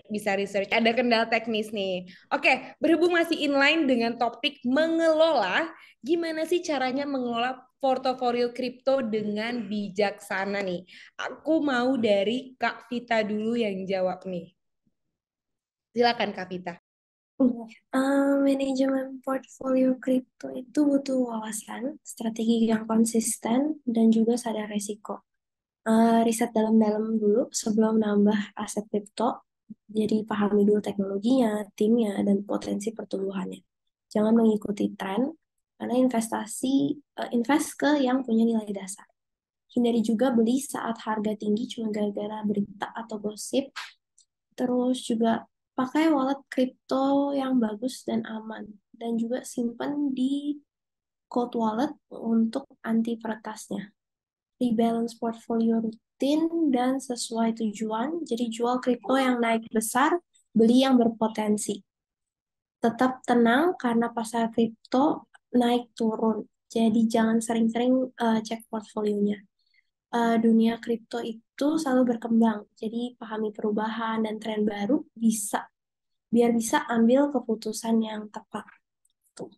bisa research. Ada kendala teknis nih. Oke, berhubung masih inline dengan topik mengelola, gimana sih caranya mengelola portofolio kripto dengan bijaksana nih? Aku mau dari Kak Vita dulu yang jawab nih. Silakan Kak Vita. Manajemen portfolio kripto itu butuh wawasan, strategi yang konsisten, dan juga sadar resiko. Riset dalam-dalam dulu sebelum nambah aset kripto, jadi pahami dulu teknologinya, timnya, dan potensi pertumbuhannya. Jangan mengikuti tren, karena invest ke yang punya nilai dasar. Hindari juga beli saat harga tinggi cuma gara-gara berita atau gosip. Terus juga pakai wallet kripto yang bagus dan aman. Dan juga simpan di cold wallet untuk anti peretasnya. Rebalance portfolio rutin dan sesuai tujuan. Jadi jual kripto yang naik besar, beli yang berpotensi. Tetap tenang karena pasar kripto naik turun. Jadi jangan sering-sering cek portfolionya. Dunia kripto itu selalu berkembang. Jadi pahami perubahan dan tren baru biar bisa ambil keputusan yang tepat. Tuh.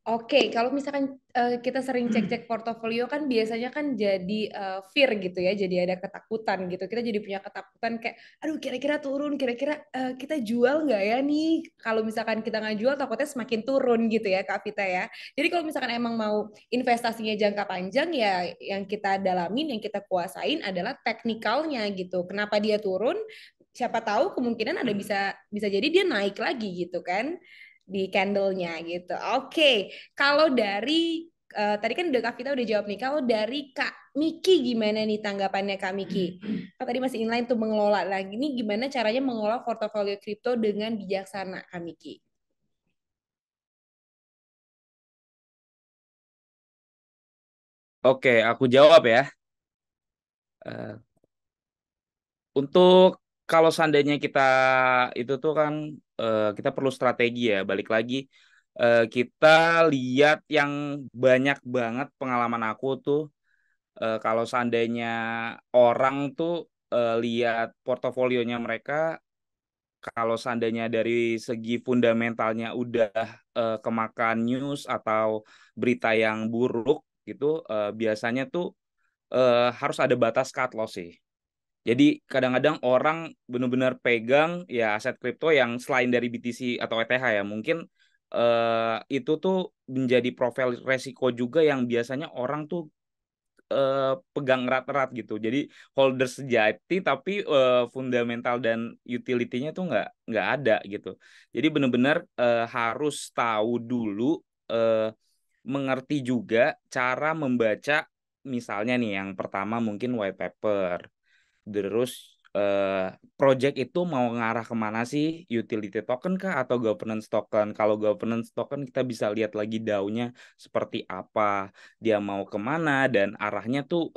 Oke, kalau misalkan kita sering cek-cek portofolio kan biasanya kan jadi fear gitu ya, jadi ada ketakutan gitu. Kita jadi punya ketakutan kayak, aduh kira-kira turun, kira-kira kita jual nggak ya nih? Kalau misalkan kita nggak jual, takutnya semakin turun gitu ya, Kak Vita ya. Jadi kalau misalkan emang mau investasinya jangka panjang ya, yang kita dalamin, yang kita kuasain adalah teknikalnya gitu. Kenapa dia turun? Siapa tahu kemungkinan ada bisa jadi dia naik lagi gitu kan di candle-nya gitu. Oke, kalau dari tadi kan udah Kak Vita udah jawab nih. Kalau dari Kak Miki gimana nih tanggapannya Kak Miki? Kan tadi masih inline tuh mengelola lagi. Ini gimana caranya mengelola portofolio kripto dengan bijaksana Kak Miki? Oke, aku jawab ya. Eh, Untuk kalau seandainya kita itu tuh kan kita perlu strategi ya. Balik lagi kita lihat yang banyak banget pengalaman aku tuh kalau seandainya orang tuh lihat portofolionya mereka, kalau seandainya dari segi fundamentalnya udah kemakan news atau berita yang buruk gitu, biasanya tuh harus ada batas cut loss sih. Jadi kadang-kadang orang benar-benar pegang ya aset kripto yang selain dari BTC atau ETH ya, mungkin itu tuh menjadi profil resiko juga yang biasanya orang tuh pegang erat-erat gitu. Jadi holder sejati tapi fundamental dan utility-nya tuh nggak ada gitu. Jadi benar-benar harus tahu dulu, eh, mengerti juga cara membaca, misalnya nih yang pertama mungkin white paper. Terus project itu mau ngarah kemana sih? Utility token kah atau governance token? Kalau governance token kita bisa lihat lagi DAO-nya seperti apa, dia mau kemana dan arahnya tuh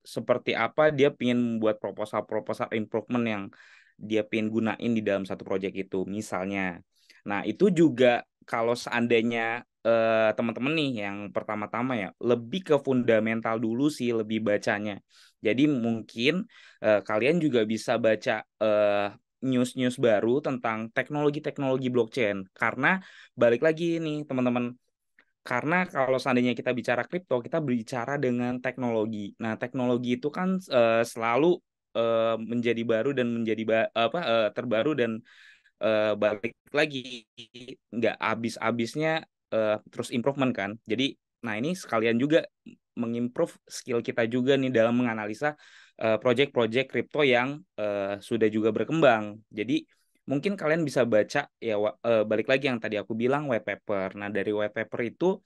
seperti apa. Dia pengen membuat proposal-proposal improvement yang dia pengen gunain di dalam satu project itu, misalnya. Nah itu juga kalau seandainya teman-teman nih yang pertama-tama ya lebih ke fundamental dulu sih lebih bacanya. Jadi mungkin kalian juga bisa baca news-news baru tentang teknologi-teknologi blockchain. Karena balik lagi nih teman-teman, karena kalau seandainya kita bicara kripto, kita berbicara dengan teknologi. Nah, teknologi itu kan selalu menjadi baru dan menjadi terbaru dan balik lagi nggak habis-habisnya terus improvement kan. Jadi, nah ini sekalian juga mengimprove skill kita juga nih dalam menganalisa project-project kripto yang sudah juga berkembang. Jadi mungkin kalian bisa baca ya balik lagi yang tadi aku bilang white paper. Nah, dari white paper itu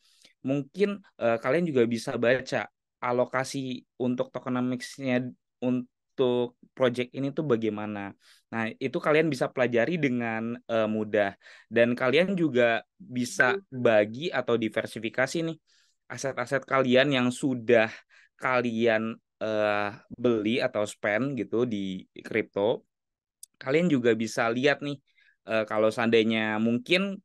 mungkin kalian juga bisa baca alokasi untuk tokenomics-nya untuk project ini tuh bagaimana. Nah, itu kalian bisa pelajari dengan mudah dan kalian juga bisa bagi atau diversifikasi nih aset-aset kalian yang sudah kalian beli atau spend gitu di kripto. Kalian juga bisa lihat nih kalau seandainya mungkin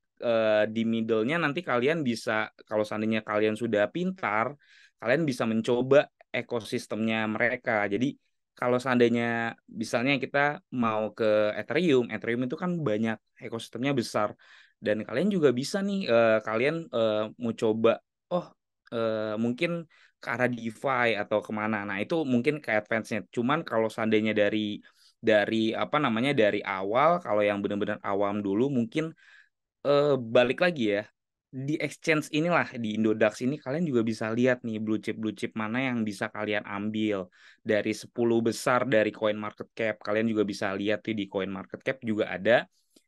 di middle-nya nanti kalian bisa, kalau seandainya kalian sudah pintar, kalian bisa mencoba ekosistemnya mereka. Jadi kalau seandainya misalnya kita mau ke Ethereum, Ethereum itu kan banyak ekosistemnya besar dan kalian juga bisa nih kalian mau coba oh mungkin ke arah DeFi atau kemana. Nah itu mungkin ke advance-nya. Cuman kalau seandainya dari apa namanya dari awal kalau yang benar-benar awam dulu mungkin balik lagi ya di exchange inilah di Indodax ini kalian juga bisa lihat nih blue chip mana yang bisa kalian ambil dari 10 besar dari coin market cap. Kalian juga bisa lihat tuh di coin market cap juga ada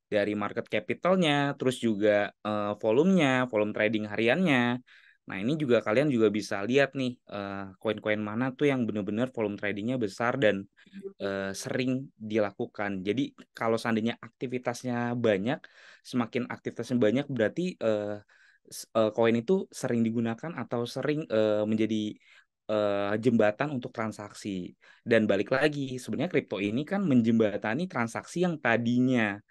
dari market capitalnya, terus juga volumenya, volume trading hariannya. Nah, ini juga kalian juga bisa lihat nih koin-koin mana tuh yang benar-benar volume tradingnya besar dan sering dilakukan. Jadi kalau seandainya aktivitasnya banyak, semakin aktivitasnya banyak berarti koin itu sering digunakan atau sering menjadi jembatan untuk transaksi. Dan balik lagi, sebenarnya kripto ini kan menjembatani transaksi yang tadinya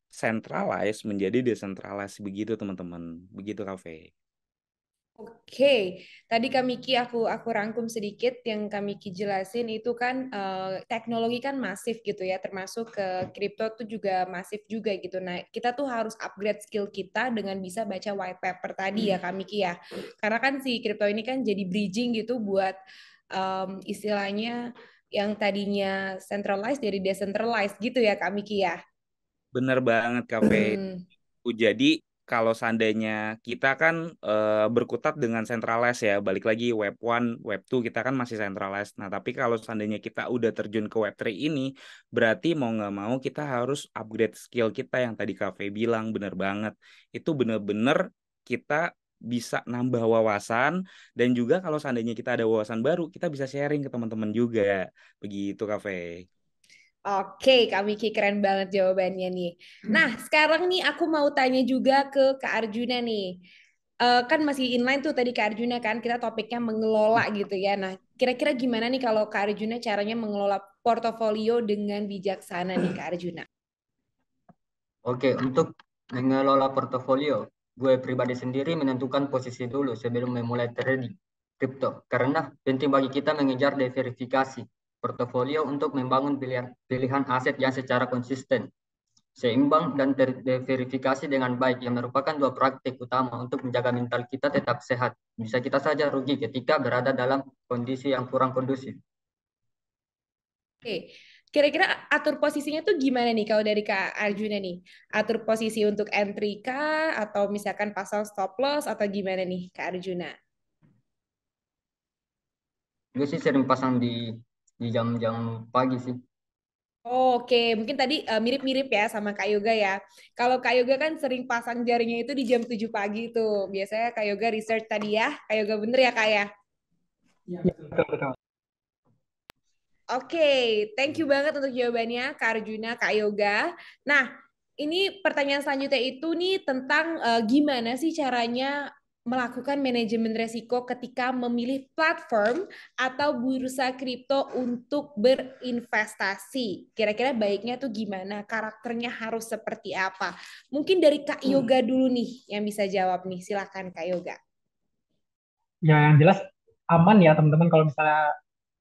centralized menjadi decentralized begitu teman-teman. Begitu Kafe. Oke, tadi Kak Miki aku rangkum sedikit yang Kak Miki jelasin itu kan teknologi kan masif gitu ya, termasuk ke kripto tuh juga masif juga gitu. Nah, kita tuh harus upgrade skill kita dengan bisa baca white paper tadi ya Kak Miki ya. Karena kan si kripto ini kan jadi bridging gitu buat istilahnya yang tadinya centralized jadi decentralized gitu ya Kak Miki ya. Bener banget Kafe. Hmm. Jadi kalau seandainya kita kan berkutat dengan centralized ya, balik lagi web 1, web 2 kita kan masih centralized. Nah, tapi kalau seandainya kita udah terjun ke web 3 ini, berarti mau nggak mau kita harus upgrade skill kita yang tadi Cafe bilang, bener banget. Itu bener-bener kita bisa nambah wawasan dan juga kalau seandainya kita ada wawasan baru, kita bisa sharing ke teman-teman juga. Begitu Cafe. Oke, Kak Miki keren banget jawabannya nih. Nah, sekarang nih aku mau tanya juga ke Kak Arjuna nih. Kan masih inline tuh tadi Kak Arjuna kan, kita topiknya mengelola gitu ya. Nah, kira-kira gimana nih kalau Kak Arjuna caranya mengelola portofolio dengan bijaksana nih Kak Arjuna? Oke, untuk mengelola portofolio, gue pribadi sendiri menentukan posisi dulu sebelum memulai trading kripto. Karena penting bagi kita mengejar diverifikasi portofolio untuk membangun pilihan aset yang secara konsisten, seimbang, dan terverifikasi dengan baik yang merupakan dua praktik utama untuk menjaga mental kita tetap sehat. Bisa kita saja rugi ketika berada dalam kondisi yang kurang kondusif. Oke, kira-kira atur posisinya tuh gimana nih kalau dari Kak Arjuna nih? Atur posisi untuk entry kah atau misalkan pasang stop loss atau gimana nih Kak Arjuna? Gue sih sering pasang di jam-jam pagi sih. Oke, mungkin tadi mirip-mirip ya sama Kak Yoga ya. Kalau Kak Yoga kan sering pasang jaringnya itu di jam 7 pagi tuh. Biasanya Kak Yoga research tadi ya. Kak Yoga bener ya Kak ya? Ya, betul, betul. Oke, thank you banget untuk jawabannya Kak Arjuna, Kak Yoga. Nah, ini pertanyaan selanjutnya itu nih tentang gimana sih caranya melakukan manajemen resiko ketika memilih platform atau bursa kripto untuk berinvestasi. Kira-kira baiknya tuh gimana? Karakternya harus seperti apa? Mungkin dari Kak Yoga dulu nih yang bisa jawab nih. Silakan Kak Yoga. Ya, yang jelas aman ya teman-teman kalau misalnya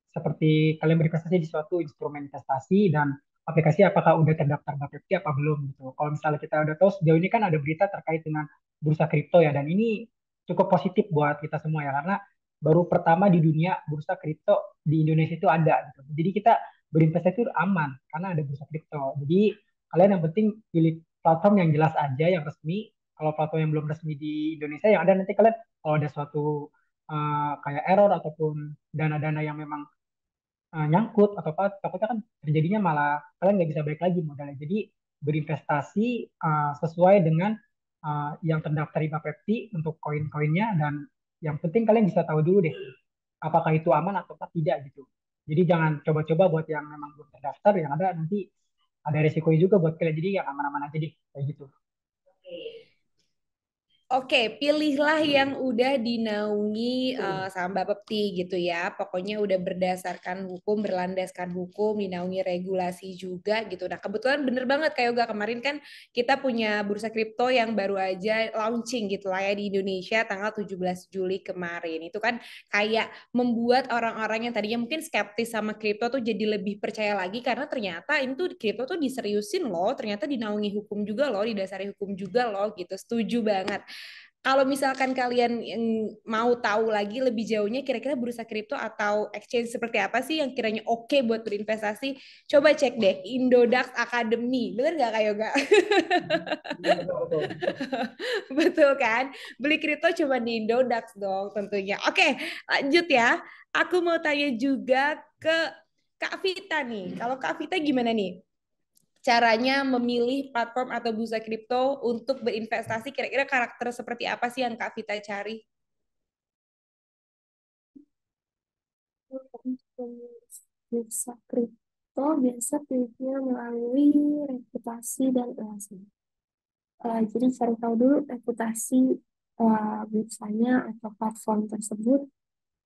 seperti kalian berinvestasi di suatu instrumen investasi dan aplikasi apakah udah terdaftar Bapepti apa belum gitu. Kalau misalnya kita udah tahu sejauh ini kan ada berita terkait dengan bursa kripto ya dan ini cukup positif buat kita semua ya karena baru pertama di dunia bursa kripto di Indonesia itu ada gitu. Jadi kita berinvestasi itu aman karena ada bursa kripto. Jadi kalian yang penting pilih platform yang jelas aja yang resmi. Kalau platform yang belum resmi di Indonesia yang ada nanti kalian kalau ada suatu kayak error ataupun dana-dana yang memang nyangkut atau apa takutnya kan terjadinya malah kalian nggak bisa balik lagi modalnya. Jadi berinvestasi sesuai dengan yang terdaftar di Bapepti untuk koin-koinnya, dan yang penting kalian bisa tahu dulu deh apakah itu aman atau tidak gitu. Jadi jangan coba-coba buat yang memang belum terdaftar, yang ada nanti ada resikonya juga buat kalian. Jadi yang aman-aman aja deh kayak gitu. Oke, pilihlah yang udah dinaungi sama Bapepti gitu ya. Pokoknya udah berdasarkan hukum, berlandaskan hukum, dinaungi regulasi juga gitu. Nah, kebetulan bener banget kayak Yoga kemarin kan kita punya bursa kripto yang baru aja launching gitu lah ya di Indonesia tanggal 17 Juli kemarin. Itu kan kayak membuat orang-orang yang tadinya mungkin skeptis sama kripto tuh jadi lebih percaya lagi karena ternyata itu kripto tuh diseriusin loh, ternyata dinaungi hukum juga loh, didasari hukum juga loh gitu. Setuju banget. Kalau misalkan kalian yang mau tahu lagi lebih jauhnya kira-kira bursa kripto atau exchange seperti apa sih yang kiranya oke buat berinvestasi, coba cek deh Indodax Academy. Bener nggak Kak Yoga? Betul. Betul kan? Beli kripto cuma di Indodax dong tentunya. Oke, lanjut ya. Aku mau tanya juga ke Kak Vita nih. Kalau Kak Vita gimana nih? Caranya memilih platform atau bursa kripto untuk berinvestasi, kira-kira karakter seperti apa sih yang Kak Vita cari? Untuk bursa kripto biasa pilihnya melalui reputasi dan alasan. Jadi cari tahu dulu reputasi bursanya atau platform tersebut,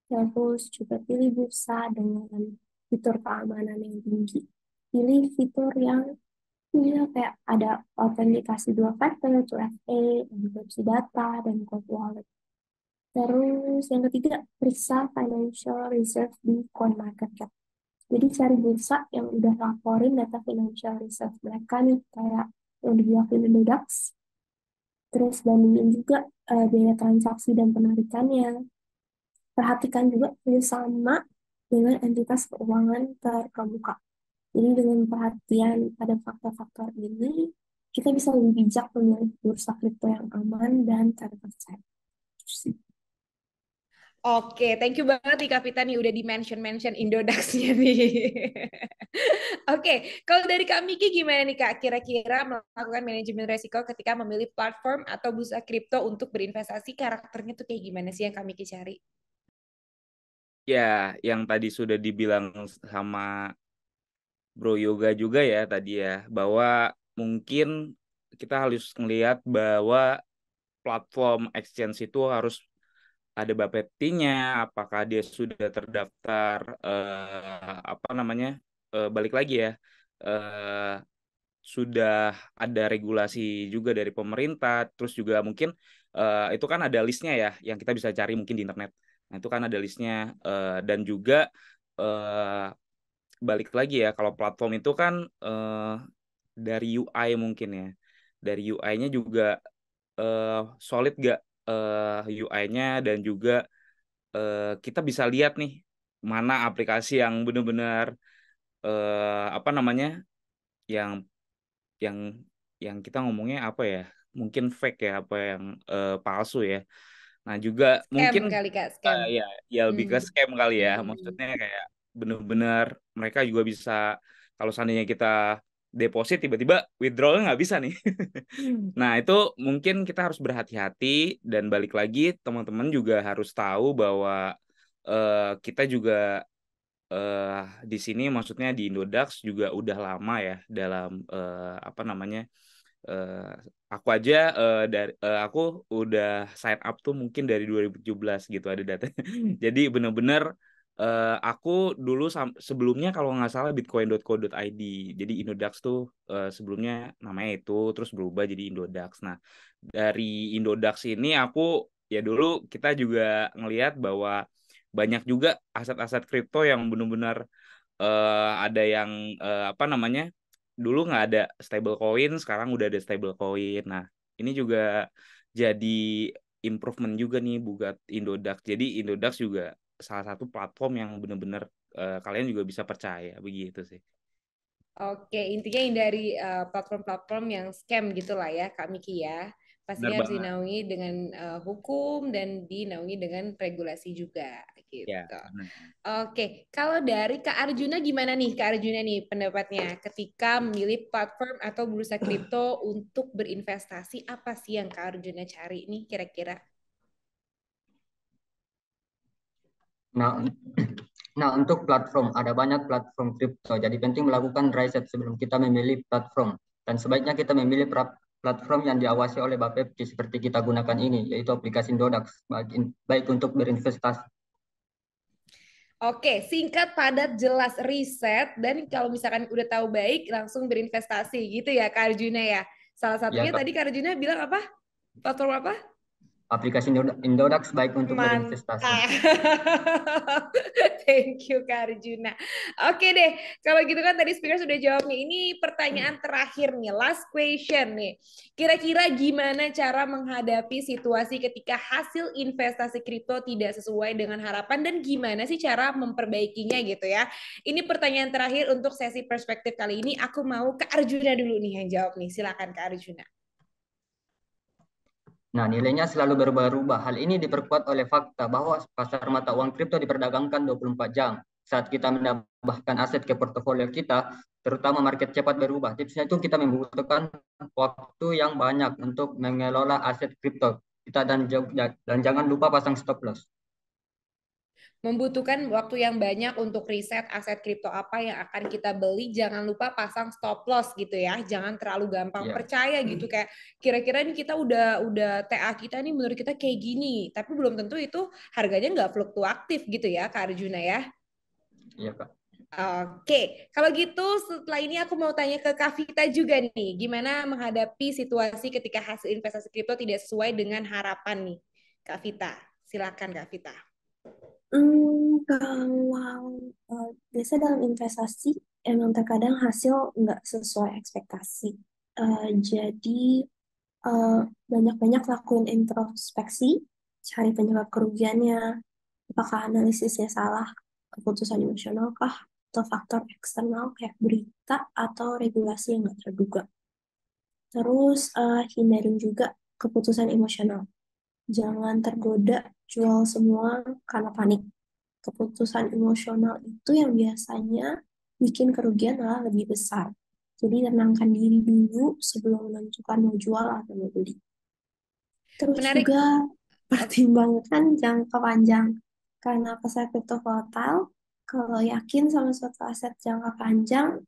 terus juga pilih bursa dengan fitur keamanan yang tinggi. Pilih fitur yang punya kayak ada autentikasi dua faktor, 2FA, enkripsi data, dan cold wallet. Terus yang ketiga, periksa financial reserve di CoinMarketCap. Jadi cari bursa yang udah laporin data financial reserve mereka nih, kayak yang dibilang Indodax. Terus bandingin juga biaya transaksi dan penarikannya. Perhatikan juga kerjasama dengan entitas keuangan terkemuka. Jadi dengan perhatian pada faktor-faktor ini, kita bisa lebih bijak memilih bursa kripto yang aman dan terpercaya. Oke, thank you banget nih Kak Vita nih udah di-mention Indodax-nya nih. Oke, kalau dari Kak Miki gimana nih Kak? Kira-kira melakukan manajemen resiko ketika memilih platform atau bursa kripto untuk berinvestasi, karakternya tuh kayak gimana sih yang Kak Miki cari? Ya, yang tadi sudah dibilang sama Bro Yoga juga ya tadi ya, bahwa mungkin kita harus melihat bahwa platform exchange itu harus ada Bapepti-nya, apakah dia sudah terdaftar apa namanya, balik lagi ya, eh, sudah ada regulasi juga dari pemerintah, terus juga mungkin itu kan ada listnya ya yang kita bisa cari mungkin di internet. Nah itu kan ada listnya, dan juga eh, balik lagi ya, kalau platform itu kan dari UI mungkin ya, dari UI-nya juga solid gak UI-nya, dan juga kita bisa lihat nih mana aplikasi yang benar-benar apa namanya, yang yang yang kita ngomongnya apa ya, mungkin fake ya, apa yang palsu ya. Nah juga Scam mungkin kali Kak, scam. ya ya lebih ke Hmm. scam kali ya, Hmm. maksudnya kayak bener-bener mereka juga bisa, kalau seandainya kita deposit tiba-tiba withdrawal nggak bisa nih. Nah itu mungkin kita harus berhati-hati, dan balik lagi teman-teman juga harus tahu bahwa kita juga eh, di sini, maksudnya di Indodax juga udah lama ya dalam apa namanya, eh, aku aja aku udah sign up tuh mungkin dari 2017 gitu ada data. Jadi bener-bener aku dulu sebelumnya kalau nggak salah bitcoin.co.id. Jadi Indodax tuh sebelumnya namanya itu, terus berubah jadi Indodax. Nah, dari Indodax ini aku, ya dulu kita juga ngelihat bahwa banyak juga aset-aset kripto yang benar-benar ada yang apa namanya, dulu nggak ada stable coin, sekarang udah ada stable coin. Nah ini juga jadi improvement juga nih buat Indodax. Jadi Indodax juga salah satu platform yang benar-benar kalian juga bisa percaya, begitu sih. Oke, intinya hindari platform-platform yang scam gitu lah ya Kak Miki ya. Benar pastinya harus banget. dinaungi dengan hukum dan dinaungi dengan regulasi juga Ya, gitu. benar. Oke, kalau dari Kak Arjuna gimana nih Kak Arjuna nih pendapatnya ketika memilih platform atau bursa kripto untuk berinvestasi, apa sih yang Kak Arjuna cari nih kira-kira? Nah, nah, untuk platform, ada banyak platform kripto. Jadi penting melakukan riset sebelum kita memilih platform. Dan sebaiknya kita memilih platform yang diawasi oleh Bapepti seperti kita gunakan ini, yaitu aplikasi Dodax, baik untuk berinvestasi. Oke, singkat, padat, jelas, riset, dan kalau misalkan udah tahu baik, langsung berinvestasi gitu ya Kak Arjuna ya. Salah Ya, satunya Kak. tadi Kak Arjuna bilang apa? Platform apa? Aplikasi Indodax baik untuk berinvestasi. Mantap. Thank you Kak Arjuna. Oke deh, kalau gitu kan tadi speaker sudah jawab nih. Ini pertanyaan terakhir nih, last question nih. Kira-kira gimana cara menghadapi situasi ketika hasil investasi kripto tidak sesuai dengan harapan dan gimana sih cara memperbaikinya gitu ya. Ini pertanyaan terakhir untuk sesi perspektif kali ini. Aku mau Kak Arjuna dulu nih yang jawab nih. Silakan Kak Arjuna. Nah, nilainya selalu berubah-ubah. Hal ini diperkuat oleh fakta bahwa pasar mata uang kripto diperdagangkan 24 jam. Saat kita menambahkan aset ke portofolio kita, terutama market cepat berubah. Tipsnya itu kita membutuhkan waktu yang banyak untuk mengelola aset kripto kita dan jangan lupa pasang stop loss. Membutuhkan waktu yang banyak untuk riset aset kripto apa yang akan kita beli. Jangan lupa pasang stop loss gitu ya. Jangan terlalu gampang Ya, percaya gitu kayak kira-kira ini kita udah TA kita nih menurut kita kayak gini, tapi belum tentu itu harganya nggak fluktuatif gitu ya Kak Arjuna ya. iya Kak. Oke, kalau gitu setelah ini aku mau tanya ke Kak Vita juga nih, gimana menghadapi situasi ketika hasil investasi kripto tidak sesuai dengan harapan nih, Kak Vita. Silakan Kak Vita. Kalau biasa dalam investasi emang terkadang hasil nggak sesuai ekspektasi. Jadi eh, banyak-banyak lakuin introspeksi, cari penyebab kerugiannya, apakah analisisnya salah, keputusan emosional kah, atau faktor eksternal kayak berita atau regulasi yang nggak terduga. Terus hindarin juga keputusan emosional. Jangan tergoda jual semua karena panik. Keputusan emosional itu yang biasanya bikin kerugian malah lebih besar. Jadi tenangkan diri dulu sebelum menentukan mau jual atau mau beli. Terus Menarik. juga pertimbangkan jangka panjang. Karena pasar kripto volatile, kalau yakin sama suatu aset jangka panjang,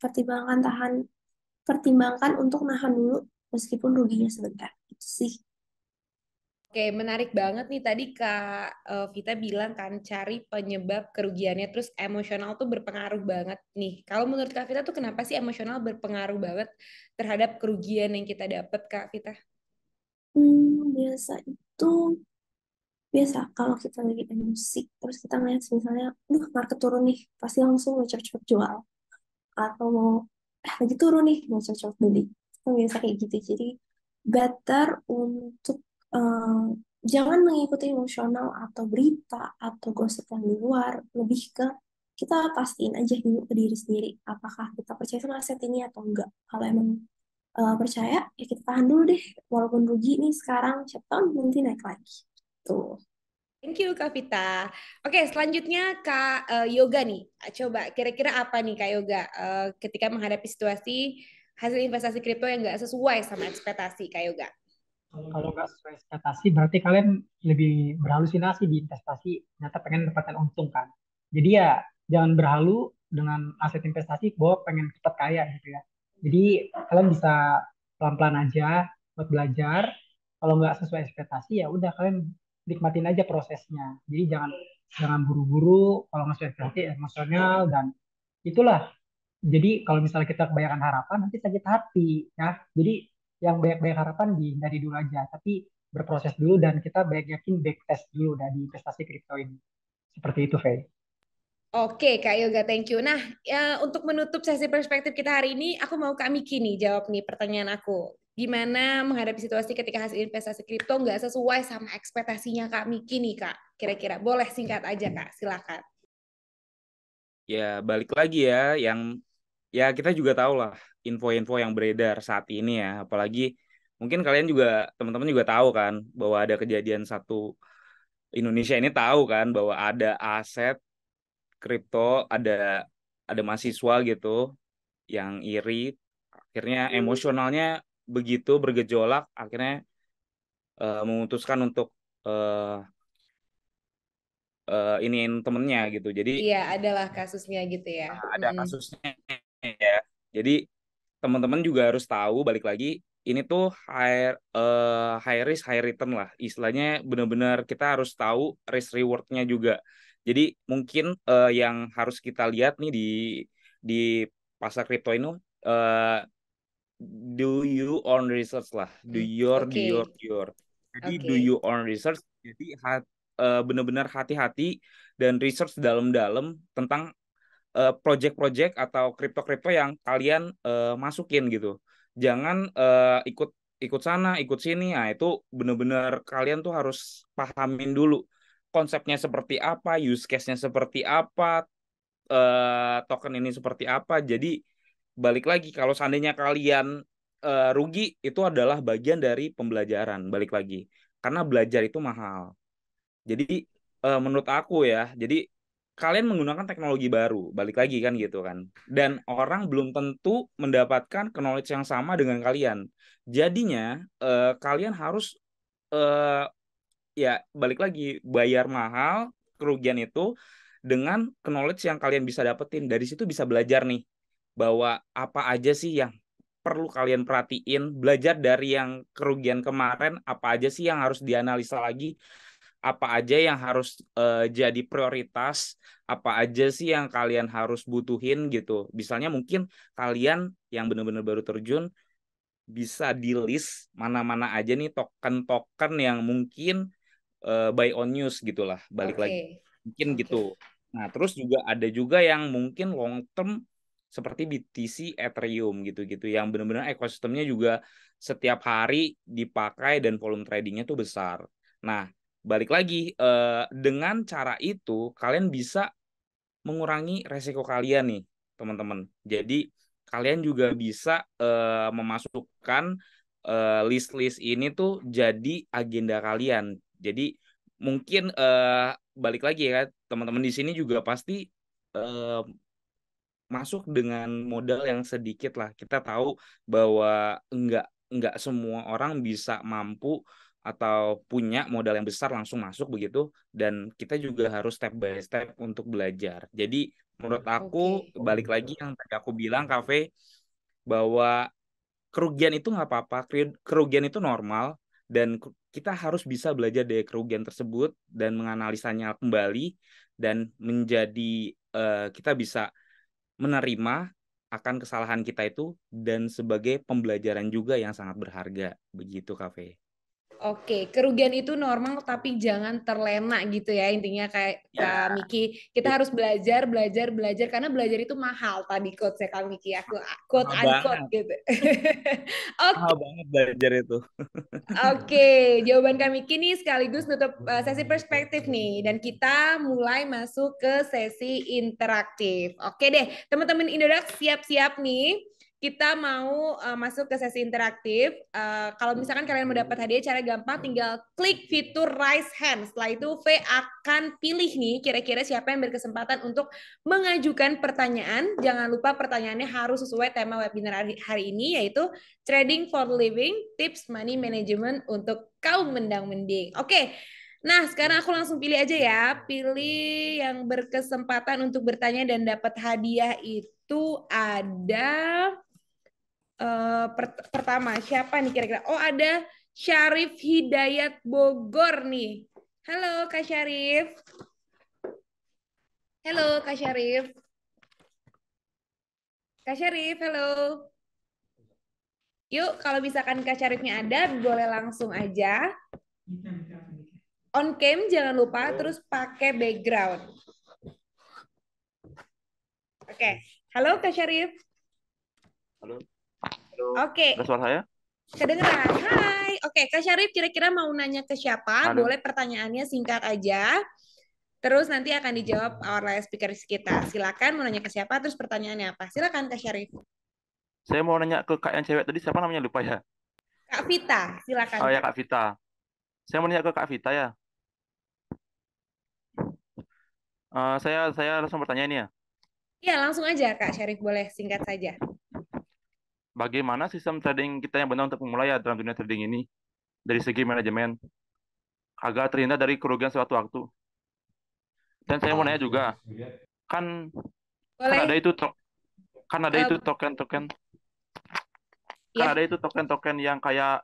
pertimbangkan untuk nahan dulu meskipun ruginya sebentar. Itu sih. Oke, menarik banget nih tadi Kak Vita bilang kan cari penyebab kerugiannya terus emosional tuh berpengaruh banget nih. Kalau menurut Kak Vita tuh kenapa sih emosional berpengaruh banget terhadap kerugian yang kita dapat Kak Vita? Biasa itu biasa kalau kita lagi emosi terus kita ngeliat misalnya market turun nih pasti langsung mau cepet-cepet jual atau mau lagi turun nih mau cepet-cepet beli itu biasa kayak gitu jadi better untuk eh, jangan mengikuti emosional atau berita atau gosip yang di luar lebih ke kita pastiin aja dulu ke diri sendiri apakah kita percaya sama aset ini atau enggak kalau emang percaya ya kita tahan dulu deh walaupun rugi nih sekarang siapa tahu nanti naik lagi tuh. Thank you Kak Vita. Oke, selanjutnya Kak Yoga nih. Coba kira-kira apa nih Kak Yoga ketika menghadapi situasi hasil investasi kripto yang nggak sesuai sama ekspektasi Kak Yoga? Kalau nggak sesuai ekspektasi, berarti kalian lebih berhalusinasi di investasi, ternyata pengen mendapatkan untung kan. Jadi ya jangan berhalu dengan aset investasi bahwa pengen cepat kaya gitu ya. Jadi kalian bisa pelan-pelan aja buat belajar. Kalau nggak sesuai ekspektasi ya udah kalian nikmatin aja prosesnya. Jadi jangan jangan buru-buru. Kalau nggak sesuai ekspektasi emosional dan itulah. Jadi kalau misalnya kita kebanyakan harapan nanti sakit hati ya. Jadi yang banyak-banyak harapan dihindari dulu aja, tapi berproses dulu dan kita banyak yakin backtest dulu dari investasi kripto ini. Seperti itu, Faye. Oke, Kak Yoga, thank you. Nah, ya, untuk menutup sesi perspektif kita hari ini, aku mau Kak Miki nih jawab nih pertanyaan aku. Gimana menghadapi situasi ketika hasil investasi kripto nggak sesuai sama ekspektasinya Kak Miki nih, Kak? Kira-kira boleh singkat aja, Kak. Silakan. Ya, balik lagi ya, yang ya kita juga tahu lah info-info yang beredar saat ini ya, apalagi mungkin kalian juga teman-teman juga tahu kan bahwa ada kejadian satu Indonesia ini tahu kan bahwa ada aset kripto, ada mahasiswa gitu yang iri, akhirnya emosionalnya begitu bergejolak, akhirnya memutuskan untuk eh iniin temennya gitu. Jadi Iya, adalah kasusnya gitu ya. ada kasusnya ya. Jadi teman-teman juga harus tahu balik lagi ini tuh high risk high return lah. Istilahnya benar-benar kita harus tahu risk rewardnya juga. Jadi mungkin yang harus kita lihat nih di pasar kripto ini eh, do you own research lah. Do Oke. your. Jadi Oke. do you own research. Jadi benar-benar hati-hati dan research dalam-dalam tentang project-project atau kripto-kripto yang kalian masukin gitu. Jangan ikut ikut sana, ikut sini. Nah, itu benar-benar kalian tuh harus pahamin dulu konsepnya seperti apa, use case-nya seperti apa, token ini seperti apa. Jadi balik lagi kalau seandainya kalian rugi itu adalah bagian dari pembelajaran, balik lagi. Karena belajar itu mahal. Jadi menurut aku ya, jadi kalian menggunakan teknologi baru, balik lagi kan gitu kan. Dan orang belum tentu mendapatkan knowledge yang sama dengan kalian. Jadinya kalian harus eh, ya balik lagi bayar mahal kerugian itu dengan knowledge yang kalian bisa dapetin. Dari situ bisa belajar nih bahwa apa aja sih yang perlu kalian perhatiin, belajar dari yang kerugian kemarin, apa aja sih yang harus dianalisa lagi, apa aja yang harus jadi prioritas, apa aja sih yang kalian harus butuhin gitu. Misalnya mungkin kalian yang benar-benar baru terjun bisa di list mana-mana aja nih token-token yang mungkin buy on news gitulah, balik lagi. Oke. Mungkin Oke. gitu. Nah, terus juga ada juga yang mungkin long term seperti BTC, Ethereum gitu-gitu yang benar-benar ekosistemnya juga setiap hari dipakai dan volume tradingnya tuh besar. Nah, balik lagi dengan cara itu kalian bisa mengurangi resiko kalian nih, teman-teman. Jadi kalian juga bisa memasukkan list-list ini tuh jadi agenda kalian. Jadi mungkin balik lagi ya, teman-teman di sini juga pasti eh, masuk dengan modal yang sedikit lah. Kita tahu bahwa enggak semua orang bisa mampu atau punya modal yang besar langsung masuk begitu, dan kita juga harus step by step untuk belajar. Jadi menurut aku Oke. balik lagi yang tadi aku bilang kafe bahwa kerugian itu nggak apa-apa, kerugian itu normal dan kita harus bisa belajar dari kerugian tersebut dan menganalisanya kembali dan menjadi kita bisa menerima akan kesalahan kita itu dan sebagai pembelajaran juga yang sangat berharga begitu kafe. Oke, kerugian itu normal tapi jangan terlena gitu ya. Intinya kayak Kak Ya, Miki, kita harus belajar, belajar, belajar karena belajar itu mahal tadi quotes-nya Kak Miki. Aku quote mahal unquote banget, gitu. mahal Oke, banget belajar itu. oke. Jawaban Kak Miki nih sekaligus nutup sesi perspektif nih dan kita mulai masuk ke sesi interaktif. Oke deh, teman-teman Indodax siap-siap nih. Kita mau masuk ke sesi interaktif. Kalau misalkan kalian mau dapat hadiah, cara gampang tinggal klik fitur raise hand. Setelah itu V akan pilih nih kira-kira siapa yang berkesempatan untuk mengajukan pertanyaan. Jangan lupa pertanyaannya harus sesuai tema webinar hari ini, yaitu Trading for Living, Tips Money Management untuk kaum mendang-mending. Oke, nah sekarang aku langsung pilih aja ya. Pilih yang berkesempatan untuk bertanya dan dapat hadiah itu ada pertama siapa nih kira-kira? Oh ada Syarif Hidayat Bogor nih. Halo Kak Syarif. Halo Kak Syarif. Kak Syarif, halo. Yuk kalau misalkan Kak Syarifnya ada, boleh langsung aja. On cam jangan lupa, terus pakai background. Oke. Halo Kak Syarif. Halo. Halo. Oke. Ada suara saya? Kedengeran. Hai. Oke, Kak Syarif kira-kira mau nanya ke siapa? Halo. Boleh pertanyaannya singkat aja. Terus nanti akan dijawab oleh speaker kita. Silakan mau nanya ke siapa, terus pertanyaannya apa? Silakan Kak Syarif. Saya mau nanya ke kak yang cewek tadi, siapa namanya? Lupa ya. Kak Vita, silakan Oh ya Kak. Kak Vita. Saya mau nanya ke Kak Vita ya. Saya langsung bertanya ini ya. Ya, langsung aja Kak Syarif, boleh singkat saja. Bagaimana sistem trading kita yang benar untuk pemula ya dalam dunia trading ini dari segi manajemen agar terhindar dari kerugian suatu waktu. Dan saya mau nanya juga, kan kan ada Boleh, itu to- kan ada eh, itu token-token kan ya. ada itu token-token yang kayak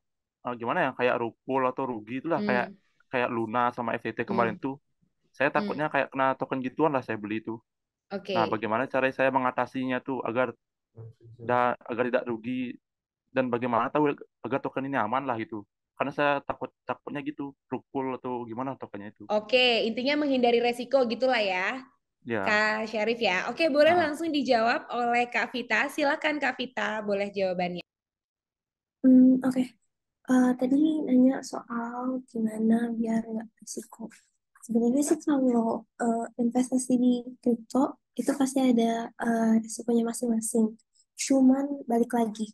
gimana ya, kayak Rupul atau Rugi itulah, kayak Hmm, kayak Luna sama FTT kemarin hmm, tuh. Saya hmm. takutnya kayak kena token gituan lah saya beli itu. Nah, Oke. bagaimana cara saya mengatasinya tuh agar tidak rugi, dan bagaimana tahu agar token ini aman lah gitu. Karena saya takutnya gitu, Rupul atau gimana tokennya itu. Oke, intinya menghindari resiko gitulah ya, Ya. Kak Syarif ya. Oke, boleh Ah, langsung dijawab oleh Kak Vita. Silakan Kak Vita, boleh jawabannya. Oke. Tadi nanya soal gimana biar nggak risiko. Sebenarnya sih kalau investasi di kripto itu pasti ada risikonya masing-masing. Cuman balik lagi,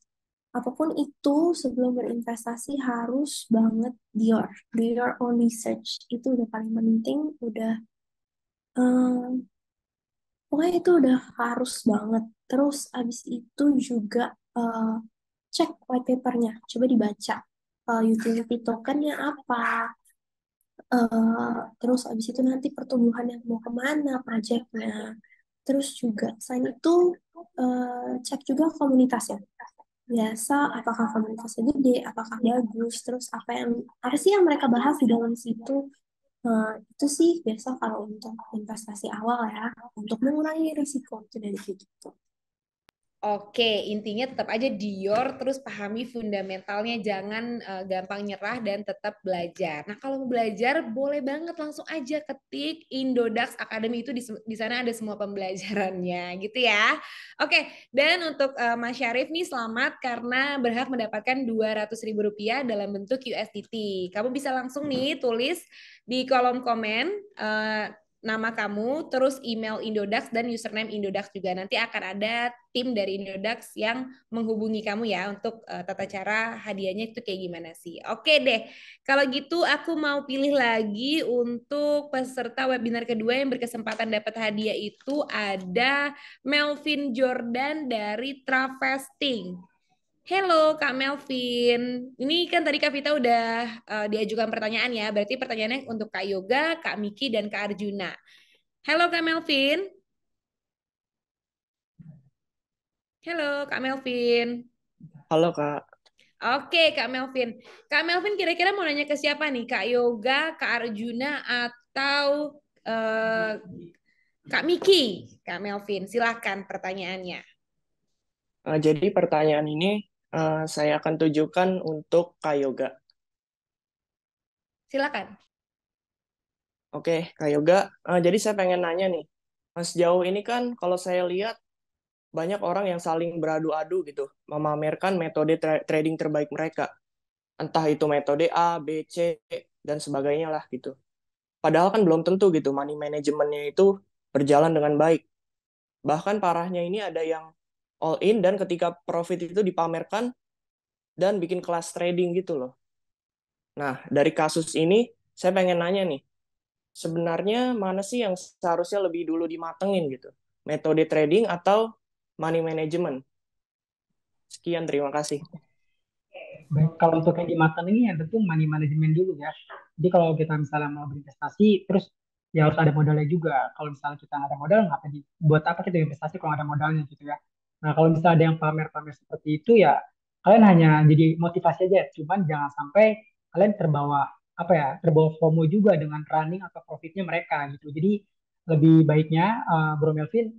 apapun itu sebelum berinvestasi harus banget do your own research. Itu udah paling penting, udah eh, pokoknya itu udah harus banget. Terus abis itu juga eh, cek white papernya, coba dibaca. Utility tokennya apa, terus abis itu nanti pertumbuhannya mau kemana proyeknya. Terus juga selain itu cek juga komunitasnya. Biasa apakah komunitasnya gede, apakah bagus, terus apa sih yang mereka bahas di dalam situ. Itu sih biasa kalau untuk investasi awal ya, untuk mengurangi risiko itu dari situ. Oke, intinya tetap aja Dior, terus pahami fundamentalnya, jangan gampang nyerah dan tetap belajar. Nah, kalau mau belajar, boleh banget langsung aja ketik Indodax Academy itu di sana ada semua pembelajarannya, gitu ya. Oke, dan untuk Mas Syarif nih selamat karena berhak mendapatkan Rp200.000 dalam bentuk USDT. Kamu bisa langsung nih tulis di kolom komen nama kamu, terus email Indodax dan username Indodax juga. Nanti akan ada tim dari Indodax yang menghubungi kamu ya untuk tata cara hadiahnya itu kayak gimana sih. Oke deh, kalau gitu aku mau pilih lagi untuk peserta webinar kedua yang berkesempatan dapat hadiah itu ada Melvin Jordan dari Travesting. Halo Kak Melvin, ini kan tadi Kak Vita udah diajukan pertanyaan ya, berarti pertanyaannya untuk Kak Yoga, Kak Miki, dan Kak Arjuna. Halo Kak Melvin. Halo Kak Melvin. Halo Kak. Oke Kak Melvin. Kak Melvin kira-kira mau nanya ke siapa nih? Kak Yoga, Kak Arjuna, atau eh, Kak Miki? Kak Melvin, silahkan pertanyaannya. Jadi pertanyaan ini saya akan tujukan untuk Kak Yoga. Silakan. Oke, Kak Yoga. Jadi saya pengen nanya nih, sejauh ini kan kalau saya lihat banyak orang yang saling beradu-adu gitu, memamerkan metode trading terbaik mereka. Entah itu metode A, B, C, dan sebagainya lah gitu. Padahal kan belum tentu gitu, money manajemennya itu berjalan dengan baik. Bahkan parahnya ini ada yang all in dan ketika profit itu dipamerkan dan bikin kelas trading gitu loh. Nah, dari kasus ini saya pengen nanya nih, sebenarnya mana sih yang seharusnya lebih dulu dimatengin gitu? Metode trading atau money management? Sekian, terima kasih. Baik, kalau untuk yang dimakan ini ya tentu money management dulu ya. Jadi kalau kita misalnya mau berinvestasi, terus ya harus ada modalnya juga. Kalau misalnya kita nggak ada modal, buat apa kita investasi kalau nggak ada modalnya gitu ya. Nah kalau misalnya ada yang pamer-pamer seperti itu ya, kalian hanya jadi motivasi aja. Cuman jangan sampai kalian terbawa terbawa FOMO juga dengan running atau profitnya mereka gitu. Jadi lebih baiknya Bro Melvin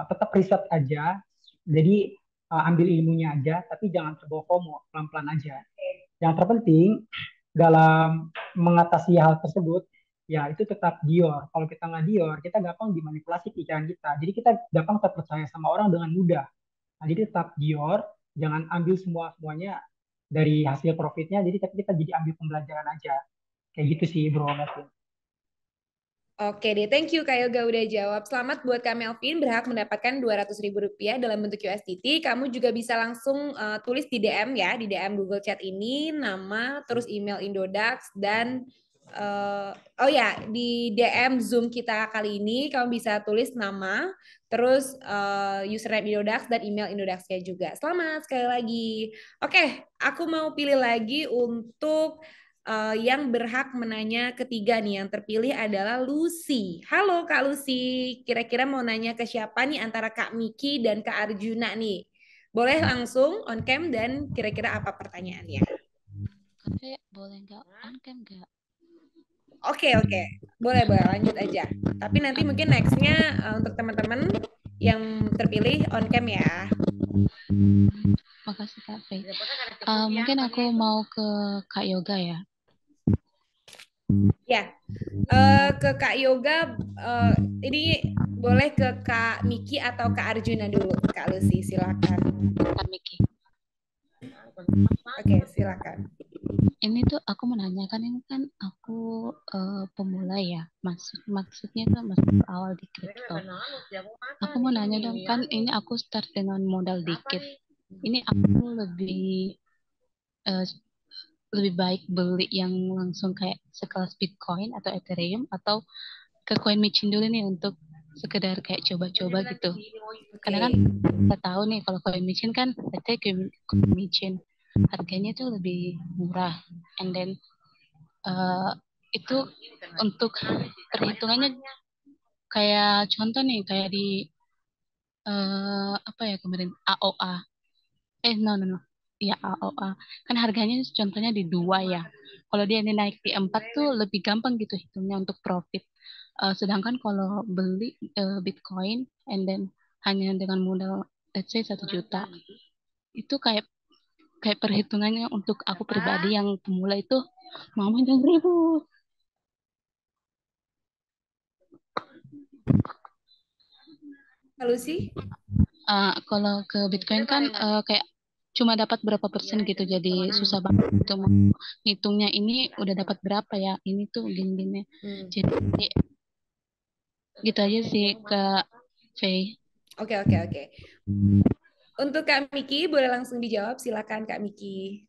tetap riset aja. Jadi ambil ilmunya aja, tapi jangan terbawa FOMO, pelan-pelan aja. Yang terpenting dalam mengatasi hal tersebut, ya itu tetap Dior. Kalau kita nggak Dior, kita gampang dimanipulasi pikiran kita. Jadi kita gampang terpercaya sama orang dengan mudah. Nah, jadi tetap Dior, jangan ambil semuanya dari hasil profitnya. Jadi tapi kita jadi ambil pembelajaran aja. Kayak gitu sih Bro Martin. Oke deh, thank you Kak Yoga udah jawab. Selamat buat Kak Melvin, berhak mendapatkan Rp200.000 dalam bentuk USDT. Kamu juga bisa langsung tulis di DM ya, di DM Google Chat ini, nama, terus email Indodax, dan oh ya, di DM Zoom kita kali ini, kamu bisa tulis nama, terus username Indodax, dan email Indodaxnya juga. Selamat sekali lagi. Oke, aku mau pilih lagi untuk yang berhak menanya ketiga nih. Yang terpilih adalah Lucy. Halo Kak Lucy, kira-kira mau nanya ke siapa nih antara Kak Miki dan Kak Arjuna nih? Boleh langsung on cam dan kira-kira apa pertanyaannya? Kakak boleh nggak on cam nggak? Oke. Boleh lanjut aja. Tapi nanti mungkin nextnya untuk teman-teman yang terpilih on cam ya. Makasih Kak Faye. Mungkin aku mau ke Kak Yoga ya. Ya, ke Kak Yoga, ini boleh ke Kak Miki atau Kak Arjuna dulu. Kak Lucy, silakan. Kak Miki. Oke, silakan. Ini tuh aku menanyakan, ini kan aku pemula ya, maksudnya tuh masih awal di kripto. Aku mau nanya dong, kan ini aku start dengan modal dikit. Ini aku lebih baik beli yang langsung kayak sekelas Bitcoin atau Ethereum, atau ke coin machine dulu nih untuk sekedar kayak coba-coba gitu. Karena kan kita tahu nih kalau coin machine kan, let's say coin machine harganya tuh lebih murah, and then itu untuk perhitungannya kayak contoh nih kayak di apa ya kemarin AOA, no, ya AOA kan harganya contohnya di 2 ya, kalau dia ini naik di 4 tuh lebih gampang gitu hitungnya untuk profit. Sedangkan kalau beli Bitcoin and then hanya dengan modal let's say 1 juta, itu kayak perhitungannya untuk aku pribadi yang pemula itu mama jangan ribut. Halo sih? Kalau ke Bitcoin kan kayak cuma dapat berapa persen gitu, jadi susah banget gitu mau ngitungnya ini udah dapat berapa ya, ini tuh gini-gini. Jadi gitu aja sih Kak Faye. Oke. Untuk Kak Miki, boleh langsung dijawab. Silakan Kak Miki.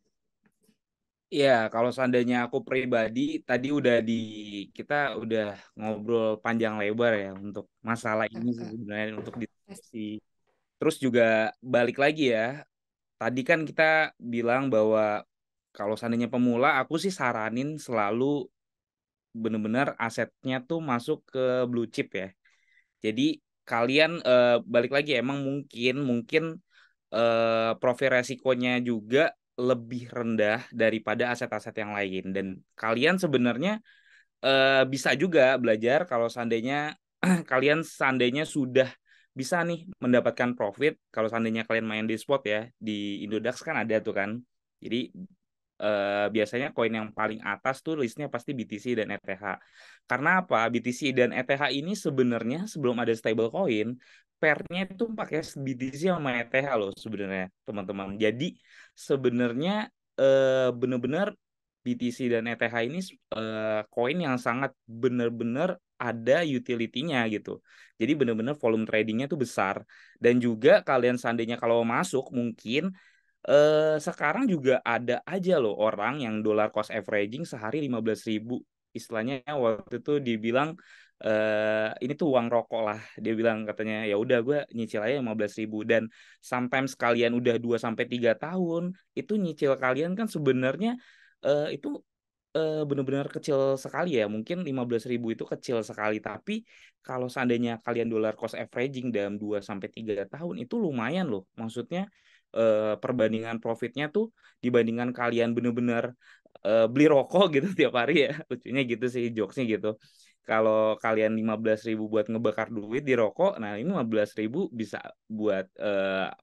Ya, kalau seandainya aku pribadi tadi kita udah ngobrol panjang lebar ya untuk masalah ini sih sebenarnya untuk diskusi. Terus juga balik lagi ya. Tadi kan kita bilang bahwa kalau seandainya pemula, aku sih saranin selalu benar-benar asetnya tuh masuk ke blue chip ya. Jadi kalian balik lagi emang mungkin profil resikonya juga lebih rendah daripada aset-aset yang lain, dan kalian sebenarnya bisa juga belajar kalau seandainya kalian sudah bisa nih mendapatkan profit. Kalau seandainya kalian main di spot ya, di Indodax kan ada tuh kan, jadi biasanya koin yang paling atas tuh listnya pasti BTC dan ETH. Karena apa? BTC dan ETH ini sebenarnya sebelum ada stable coin, pairnya itu pakai BTC sama ETH loh sebenarnya teman-teman. Jadi sebenarnya benar-benar BTC dan ETH ini koin yang sangat benar-benar ada utility-nya gitu. Jadi benar-benar volume tradingnya tuh besar. Dan juga kalian seandainya kalau masuk mungkin sekarang juga ada aja loh orang yang dollar cost averaging sehari 15.000. Istilahnya waktu itu dibilang ini tuh uang rokok lah. Dia bilang katanya ya udah gue nyicil aja 15.000, dan sometimes kalian udah 2 sampai 3 tahun itu nyicil kalian kan sebenarnya itu benar-benar kecil sekali ya. Mungkin 15.000 itu kecil sekali, tapi kalau seandainya kalian dollar cost averaging dalam 2 sampai 3 tahun itu lumayan loh. Maksudnya perbandingan profitnya tuh dibandingkan kalian benar-benar beli rokok gitu tiap hari ya. Lucunya gitu sih, jokesnya gitu. Kalau kalian 15.000 buat ngebakar duit di rokok, nah ini 15.000 bisa buat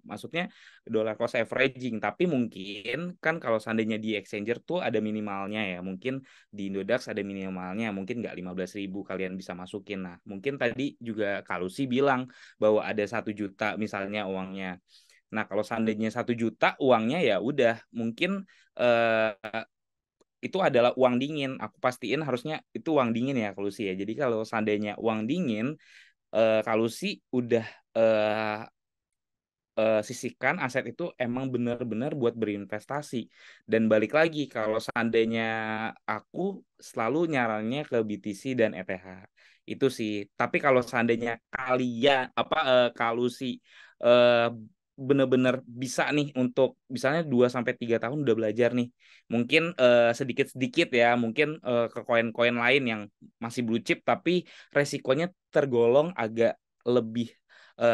maksudnya dollar cost averaging. Tapi mungkin kan kalau seandainya di exchanger tuh ada minimalnya ya, mungkin di Indodax ada minimalnya, mungkin nggak 15.000 kalian bisa masukin. Nah mungkin tadi juga Kalusi bilang bahwa ada 1 juta misalnya uangnya. Nah kalau seandainya 1 juta uangnya ya udah mungkin itu adalah uang dingin. Aku pastiin harusnya itu uang dingin ya Kalusi ya. Jadi kalau seandainya uang dingin, Kalusi udah sisihkan aset itu emang benar-benar buat berinvestasi. Dan balik lagi, kalau seandainya aku selalu nyarannya ke BTC dan ETH. Itu sih. Tapi kalau seandainya kalian Kalusi eh, benar-benar bisa nih untuk misalnya 2 sampai 3 tahun udah belajar nih. Mungkin sedikit-sedikit ya, mungkin ke koin-koin lain yang masih blue chip tapi resikonya tergolong agak lebih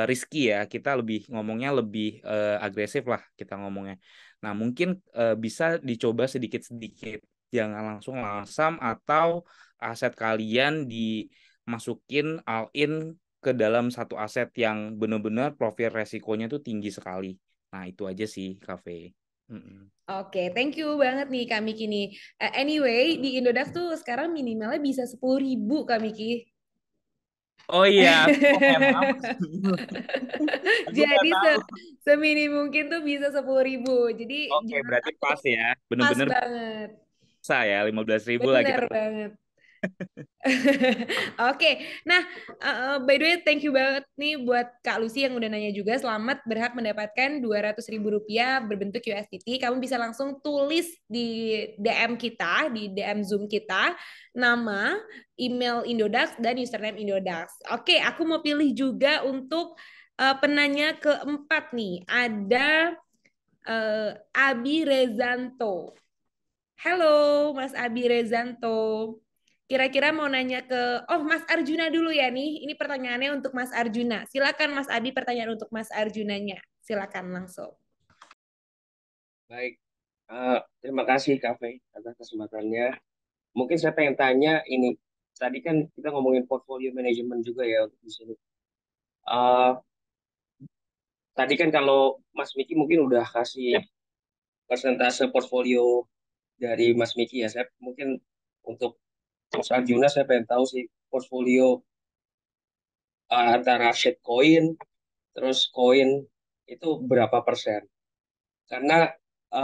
risky ya. Kita lebih ngomongnya lebih agresif lah kita ngomongnya. Nah, mungkin bisa dicoba sedikit-sedikit. Jangan langsung langsam atau aset kalian dimasukin all in ke dalam satu aset yang benar-benar profil resikonya tuh tinggi sekali. Nah, itu aja sih, Cafe. Oke, thank you banget nih Kak Miki nih. Anyway, di Indodax tuh sekarang minimalnya bisa 10.000 Kak Miki. Oh iya, emang. Aku nggak Jadi tahu. semini mungkin tuh bisa 10.000. Jadi Oke, jangan berarti takut. pas ya. Pas Bener-bener banget. bisa ya, 15.000 lah Bener kita. banget. Oke, nah by the way thank you banget nih buat Kak Lucy yang udah nanya juga. Selamat berhak mendapatkan 200.000 rupiah berbentuk USDT. Kamu bisa langsung tulis di DM kita, di DM Zoom kita, nama, email Indodax, dan username Indodax. Oke, aku mau pilih juga untuk penanya keempat nih. Ada Abi Rezanto. Halo, Mas Abi Rezanto. Kira-kira mau nanya ke, Mas Arjuna dulu ya nih. Ini pertanyaannya untuk Mas Arjuna. Silakan Mas Abi pertanyaan untuk Mas Arjunanya. Silakan langsung. Baik, terima kasih Kak Fei atas kesempatannya. Mungkin saya pengen tanya ini, tadi kan kita ngomongin portfolio management juga ya untuk di sini. Eh, Tadi kan kalau Mas Miki mungkin udah kasih persentase portfolio dari Mas Miki ya. Saya mungkin untuk Mas Arjuna saya pengen tahu sih portfolio antara shitcoin terus koin itu berapa persen? Karena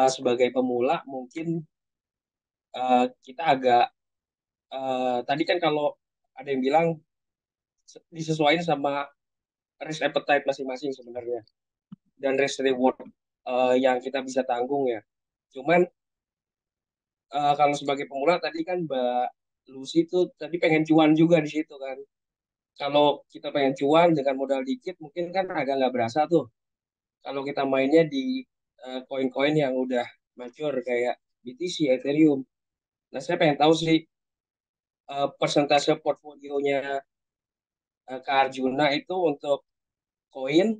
sebagai pemula mungkin kita agak tadi kan kalau ada yang bilang disesuaikan sama risk appetite masing-masing sebenarnya dan risk reward yang kita bisa tanggung ya. Cuman kalau sebagai pemula tadi kan Mbak Lucy tuh tadi pengen cuan juga di situ kan. Kalau kita pengen cuan dengan modal dikit mungkin kan agak nggak berasa tuh. Kalau kita mainnya di koin-koin yang udah mature kayak BTC, Ethereum. Nah saya pengen tahu sih persentase portfolionya Kak Arjuna itu untuk koin,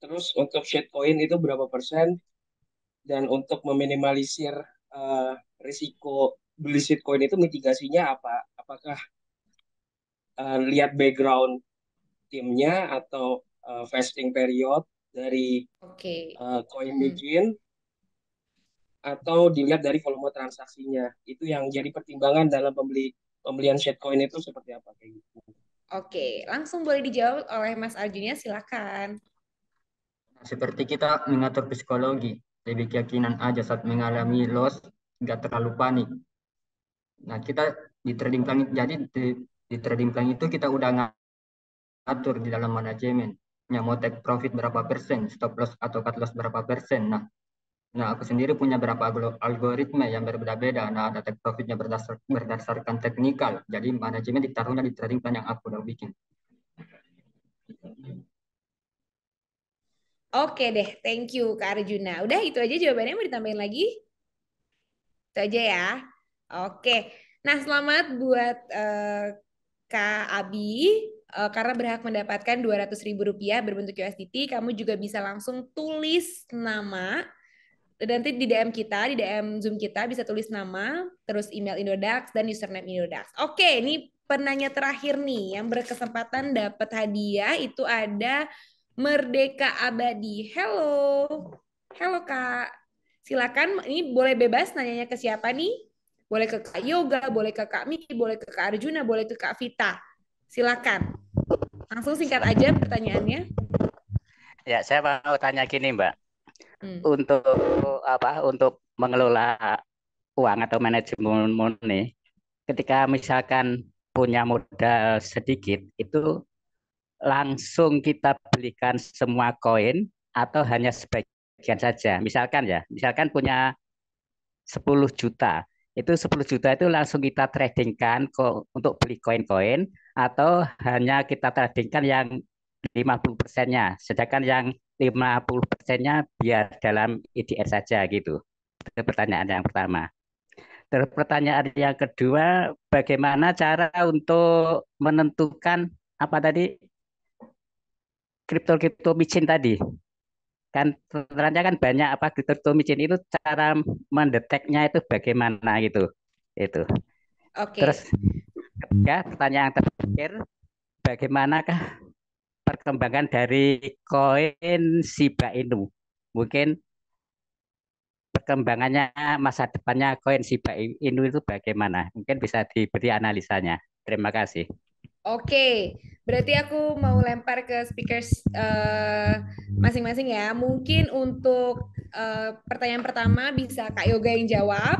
terus untuk shitcoin itu berapa persen, dan untuk meminimalisir eh, risiko beli shitcoin itu mitigasinya apa? Apakah lihat background timnya atau vesting period dari Oke. koin bikin atau dilihat dari volume transaksinya? Itu yang jadi pertimbangan dalam pembelian shitcoin itu seperti apa kayak gitu. Oke, langsung boleh dijawab oleh Mas Arjunya, silakan. Seperti kita mengatur psikologi, lebih keyakinan aja saat mengalami loss, nggak terlalu panik. Nah, kita di trading plan, jadi di trading plan itu kita udah ngatur di dalam manajemen. Mau take profit berapa persen, stop loss atau cut loss berapa persen. Nah, aku sendiri punya beberapa algoritma yang berbeda-beda. Nah, ada take profitnya berdasarkan teknikal. Jadi manajemen ditaruhnya di trading plan yang aku udah bikin. Oke deh, thank you Kak Arjuna. Udah itu aja jawabannya, mau ditambahin lagi? Itu aja ya. Oke. Nah, selamat buat Kak Abi. Karena berhak mendapatkan 200.000 rupiah berbentuk USDT, kamu juga bisa langsung tulis nama. Dan nanti di DM kita, di DM Zoom kita bisa tulis nama, terus email Indodax, dan username Indodax. Oke, ini penanya terakhir nih. Yang berkesempatan dapat hadiah itu ada Merdeka Abadi. Halo. Halo Kak. Silakan, ini boleh bebas nanyanya ke siapa nih? Boleh ke Kak Yoga, boleh ke Kak Miki, boleh ke Kak Arjuna, boleh ke Kak Vita. Silakan. Langsung singkat aja pertanyaannya. Ya, saya mau tanya gini, Mbak. Untuk mengelola uang atau manajemen money, ketika misalkan punya modal sedikit, itu langsung kita belikan semua koin atau hanya sebagian saja. Misalkan punya 10 juta. Itu 10 juta itu langsung kita tradingkan untuk beli koin-koin atau hanya kita tradingkan yang 50%-nya, sedangkan yang 50%-nya biar dalam IDR saja gitu. Itu pertanyaan yang pertama. Terus pertanyaan yang kedua, bagaimana cara untuk menentukan apa tadi kripto-kripto micin tadi? Kan ternyata kan banyak apa kripto micin itu cara mendeteknya itu bagaimana gitu. Itu. Terus Oke. ketiga, pertanyaan yang terakhir, bagaimanakah perkembangan dari koin Shiba Inu? Mungkin perkembangannya masa depannya koin Shiba Inu itu bagaimana? Mungkin bisa diberi analisanya. Terima kasih. Oke, berarti aku mau lempar ke speakers masing-masing ya. Mungkin untuk pertanyaan pertama bisa Kak Yoga yang jawab,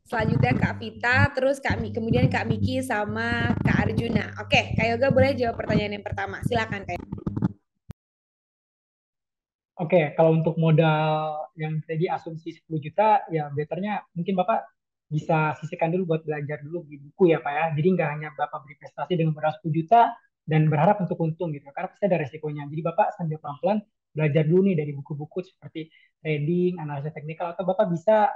selanjutnya Kak Vita, terus kemudian Kak Miki sama Kak Arjuna. Oke, Kak Yoga boleh jawab pertanyaan yang pertama. Silakan Kak. Oke, kalau untuk modal yang tadi asumsi 10 juta, ya betternya mungkin Bapak bisa sisihkan dulu buat belajar dulu di buku ya Pak ya. Jadi nggak hanya Bapak berinvestasi dengan modal 10 juta dan berharap untuk untung gitu. Karena pasti ada resikonya. Jadi Bapak sambil pelan-pelan belajar dulu nih dari buku-buku seperti trading, analisa teknikal, atau Bapak bisa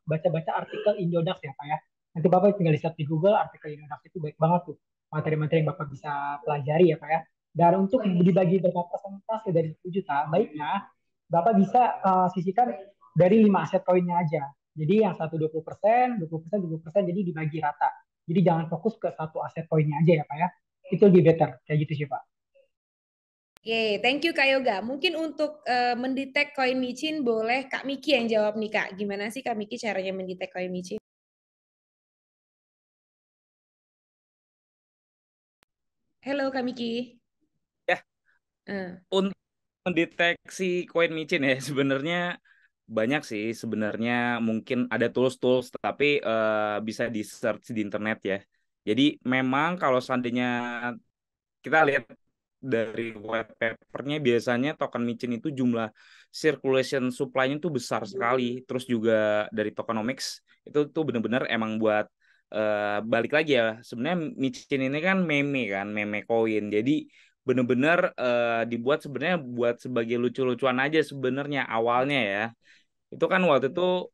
baca-baca artikel Indodax ya Pak ya. Nanti Bapak tinggal lihat di Google, artikel Indodax itu baik banget tuh. Materi-materi yang Bapak bisa pelajari ya Pak ya. Dan untuk dibagi berapa persentase dari 10 juta, baiknya Bapak bisa sisihkan dari 5 aset koinnya aja. Jadi yang satu 20%, 20%, 20%, jadi dibagi rata. Jadi jangan fokus ke satu aset koinnya aja ya Pak ya. Itu lebih better, kayak gitu sih Pak. Oke, thank you Kak Yoga. Mungkin untuk mendetek koin micin boleh Kak Miki yang jawab nih Kak. Gimana sih Kak Miki caranya mendetek koin micin? Halo Kak Miki. Ya, untuk mendeteksi koin micin ya sebenarnya banyak sih sebenarnya, mungkin ada tools-tools tapi bisa di search di internet ya. Jadi memang kalau seandainya kita lihat dari white papernya, biasanya token micin itu jumlah circulation supply-nya itu besar sekali. Terus juga dari tokenomics itu tuh benar-benar emang buat balik lagi ya. Sebenarnya micin ini kan meme coin. Jadi benar-benar dibuat sebenarnya buat sebagai lucu-lucuan aja sebenarnya awalnya ya. Itu kan waktu itu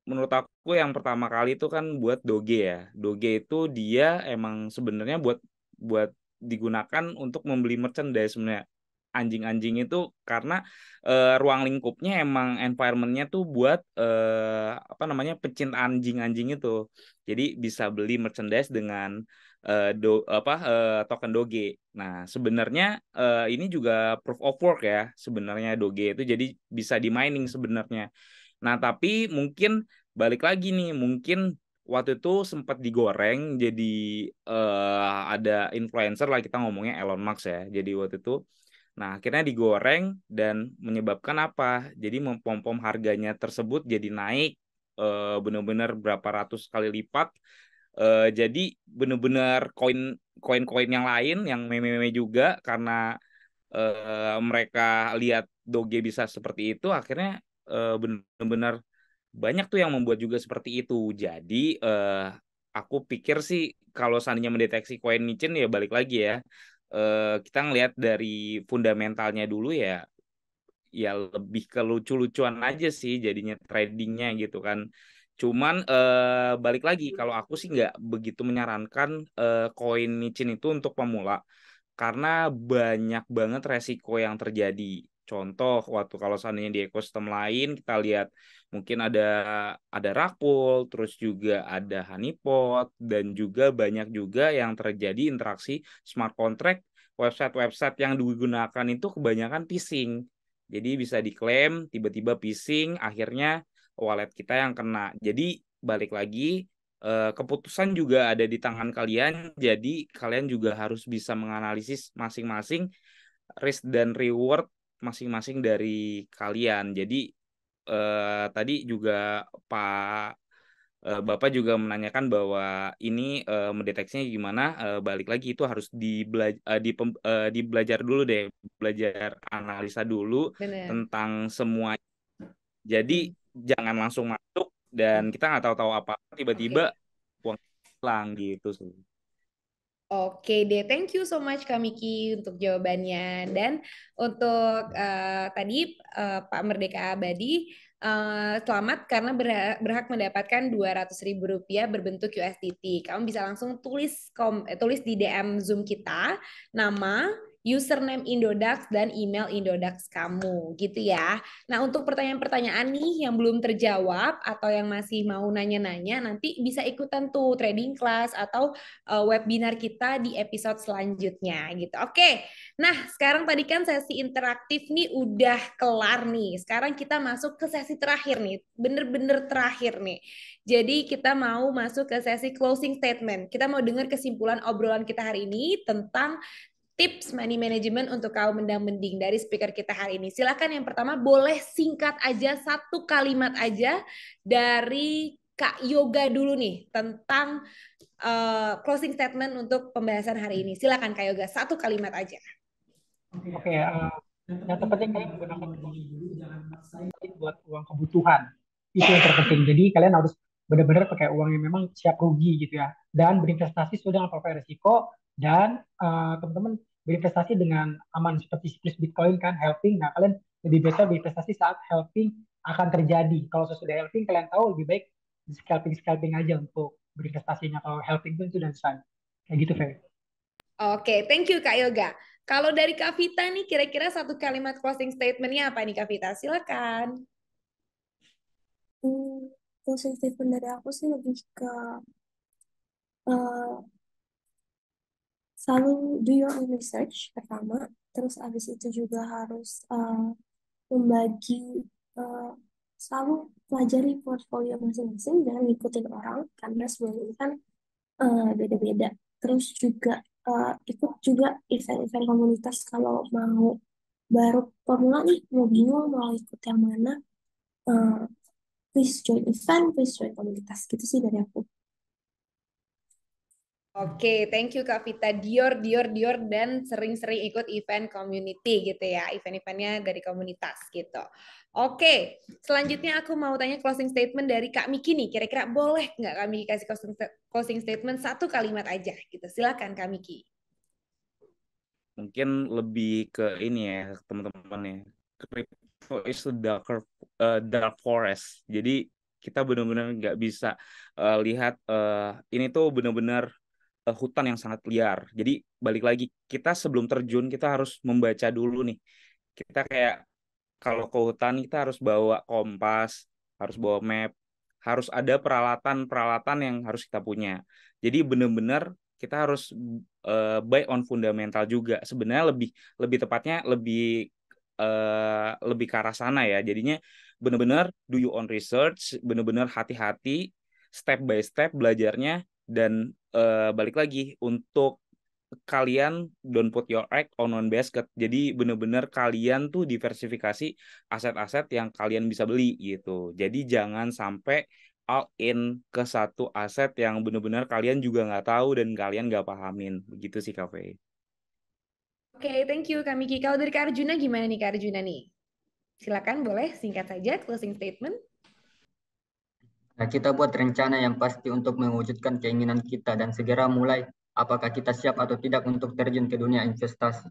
menurut aku yang pertama kali itu kan buat Doge ya. Doge itu dia emang sebenarnya buat buat digunakan untuk membeli merchandise sebenarnya. Anjing-anjing itu karena ruang lingkupnya emang environmentnya tuh buat apa namanya pecinta anjing-anjing itu. Jadi bisa beli merchandise dengan token Doge. Nah, sebenarnya ini juga proof of work ya sebenarnya Doge itu, jadi bisa di mining sebenarnya. Nah, tapi mungkin balik lagi nih, mungkin waktu itu sempat digoreng jadi ada influencer lah, kita ngomongnya Elon Musk ya. Jadi waktu itu nah akhirnya digoreng dan menyebabkan apa? Jadi mempom-pom harganya tersebut jadi naik benar-benar berapa ratus kali lipat. Jadi benar-benar koin-koin yang lain yang meme-meme juga karena mereka lihat Doge bisa seperti itu, akhirnya benar-benar banyak tuh yang membuat juga seperti itu. Jadi aku pikir sih kalau seandainya mendeteksi koin micin ya balik lagi ya, kita ngelihat dari fundamentalnya dulu ya, ya lebih ke lucu-lucuan aja sih jadinya tradingnya gitu kan. Cuman balik lagi kalau aku sih nggak begitu menyarankan koin micin itu untuk pemula karena banyak banget resiko yang terjadi. Contoh, waktu kalau seandainya di ekosistem lain kita lihat mungkin ada rug pull, terus juga ada honeypot, dan juga banyak juga yang terjadi interaksi smart contract. Website-website yang digunakan itu kebanyakan phishing. Jadi bisa diklaim tiba-tiba phishing, akhirnya wallet kita yang kena. Jadi balik lagi, keputusan juga ada di tangan kalian, jadi kalian juga harus bisa menganalisis masing-masing risk dan reward masing-masing dari kalian. Jadi tadi juga Pak Bapak juga menanyakan bahwa ini mendeteksinya gimana, balik lagi itu harus dibelajar dulu deh, belajar analisa dulu Bener. tentang semua. Jadi jangan langsung masuk dan kita nggak tahu-tahu apa, tiba-tiba Oke. uang hilang gitu sih. Oke deh, thank you so much Kak Miki untuk jawabannya. Dan untuk tadi Pak Merdeka Abadi, selamat karena berhak mendapatkan Rp200.000 berbentuk USDT. Kamu bisa langsung tulis di DM Zoom kita, nama, username Indodax, dan email Indodax kamu, gitu ya. Nah, untuk pertanyaan-pertanyaan nih yang belum terjawab atau yang masih mau nanya-nanya, nanti bisa ikutan tuh trading class atau webinar kita di episode selanjutnya gitu. Oke. Nah, sekarang tadi kan sesi interaktif nih udah kelar nih. Sekarang kita masuk ke sesi terakhir nih. Bener-bener terakhir nih. Jadi kita mau masuk ke sesi closing statement. Kita mau dengar kesimpulan obrolan kita hari ini tentang tips money management untuk kaum mendang-mending dari speaker kita hari ini. Silakan yang pertama boleh singkat aja, 1 kalimat aja dari Kak Yoga dulu nih tentang closing statement untuk pembahasan hari ini. Silakan Kak Yoga, 1 kalimat aja. Oke, yang terpenting kalian menggunakan uang dulu, jangan maksain buat uang kebutuhan. Itu yang terpenting. Jadi kalian harus benar-benar pakai uang yang memang siap rugi gitu ya. Dan berinvestasi sesuai dengan profil risiko. Dan teman-teman berinvestasi dengan aman seperti siklus Bitcoin kan, helping. Nah kalian lebih better berinvestasi saat helping akan terjadi. Kalau sesudah helping kalian tahu lebih baik scalping aja untuk berinvestasinya. Kalau helping itu sudah selesai. Kayak gitu, Fer. Oke, thank you Kak Yoga. Kalau dari Kak Vita nih, kira-kira 1 kalimat closing statement-nya apa nih Kak Vita? Silakan. Closing statement dari aku sih lebih ke uh, selalu do your own research pertama, terus abis itu juga harus membagi selalu pelajari portfolio masing-masing, jangan ngikutin orang karena semua ini kan beda-beda. Terus juga ikut juga event-event komunitas kalau mau baru pemula nih, mau bingung mau ikut yang mana, please join event, please join komunitas. Gitu sih dari aku. Oke, thank you Kak Vita. Dior, dan sering-sering ikut event community gitu ya. Event-eventnya dari komunitas gitu. Oke, selanjutnya aku mau tanya closing statement dari Kak Miki nih. Kira-kira boleh nggak Kak Miki kasih closing statement 1 kalimat aja gitu. Silakan Kak Miki. Mungkin lebih ke ini ya teman-teman ya. Crypto is the dark forest. Jadi kita benar-benar nggak bisa lihat ini tuh benar-benar hutan yang sangat liar. Jadi balik lagi kita sebelum terjun kita harus membaca dulu nih. Kita kayak kalau ke hutan kita harus bawa kompas, harus bawa map, harus ada peralatan-peralatan yang harus kita punya. Jadi benar-benar kita harus buy on fundamental juga. Sebenarnya lebih tepatnya lebih ke arah sana ya. Jadinya benar-benar do your own research, benar-benar hati-hati, step by step belajarnya dan balik lagi untuk kalian don't put your egg on one basket. Jadi benar-benar kalian tuh diversifikasi aset-aset yang kalian bisa beli gitu. Jadi jangan sampai all in ke satu aset yang benar-benar kalian juga nggak tahu dan kalian nggak pahamin. Begitu sih Kak Fei. Oke, thank you Kak Miki. Kalau dari Kak Arjuna gimana nih Kak Arjuna nih? Silakan boleh singkat saja closing statement. Nah, kita buat rencana yang pasti untuk mewujudkan keinginan kita dan segera mulai apakah kita siap atau tidak untuk terjun ke dunia investasi.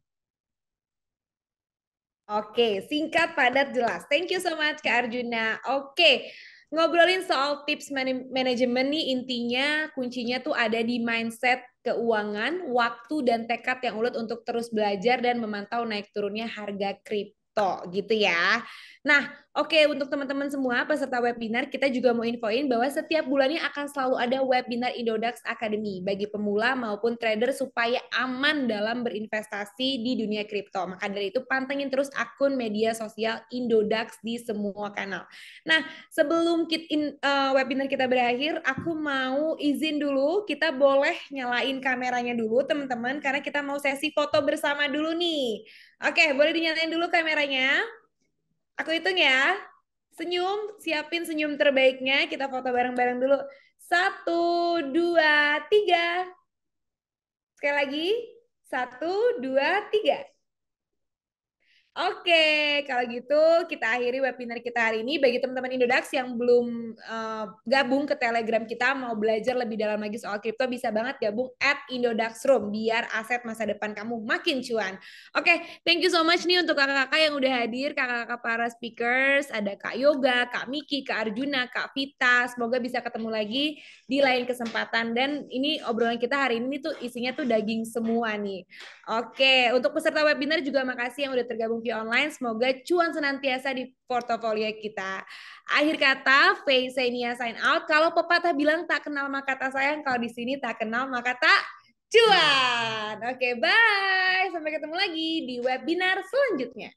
Oke, singkat, padat, jelas. Thank you so much Kak Arjuna. Oke, ngobrolin soal tips manajemen nih intinya kuncinya tuh ada di mindset keuangan, waktu, dan tekad yang ulet untuk terus belajar dan memantau naik turunnya harga kripto gitu ya. Nah, oke, untuk teman-teman semua peserta webinar, kita juga mau infoin bahwa setiap bulannya akan selalu ada webinar Indodax Academy bagi pemula maupun trader supaya aman dalam berinvestasi di dunia kripto. Maka dari itu pantengin terus akun media sosial Indodax di semua kanal. Nah, sebelum webinar kita berakhir, aku mau izin dulu, kita boleh nyalain kameranya dulu teman-teman, karena kita mau sesi foto bersama dulu nih. Oke, boleh dinyalain dulu kameranya? Aku hitung ya. Senyum, siapin senyum terbaiknya. Kita foto bareng-bareng dulu. 1, 2, 3. Sekali lagi. 1, 2, 3. Oke, kalau gitu kita akhiri webinar kita hari ini. Bagi teman-teman Indodax yang belum gabung ke Telegram kita, mau belajar lebih dalam lagi soal kripto, bisa banget gabung @Indodaxroom biar aset masa depan kamu makin cuan. Oke, thank you so much nih untuk kakak-kakak yang udah hadir, kakak-kakak para speakers, ada Kak Yoga, Kak Miki, Kak Arjuna, Kak Vita. Semoga bisa ketemu lagi di lain kesempatan. Dan ini obrolan kita hari ini tuh isinya tuh daging semua nih. Oke, untuk peserta webinar juga makasih yang udah tergabung via online. Semoga cuan senantiasa di portofolio kita. Akhir kata, Faye Senia sign out. Kalau pepatah bilang tak kenal maka tak sayang, kalau di sini tak kenal maka tak cuan. Oke, bye. Sampai ketemu lagi di webinar selanjutnya.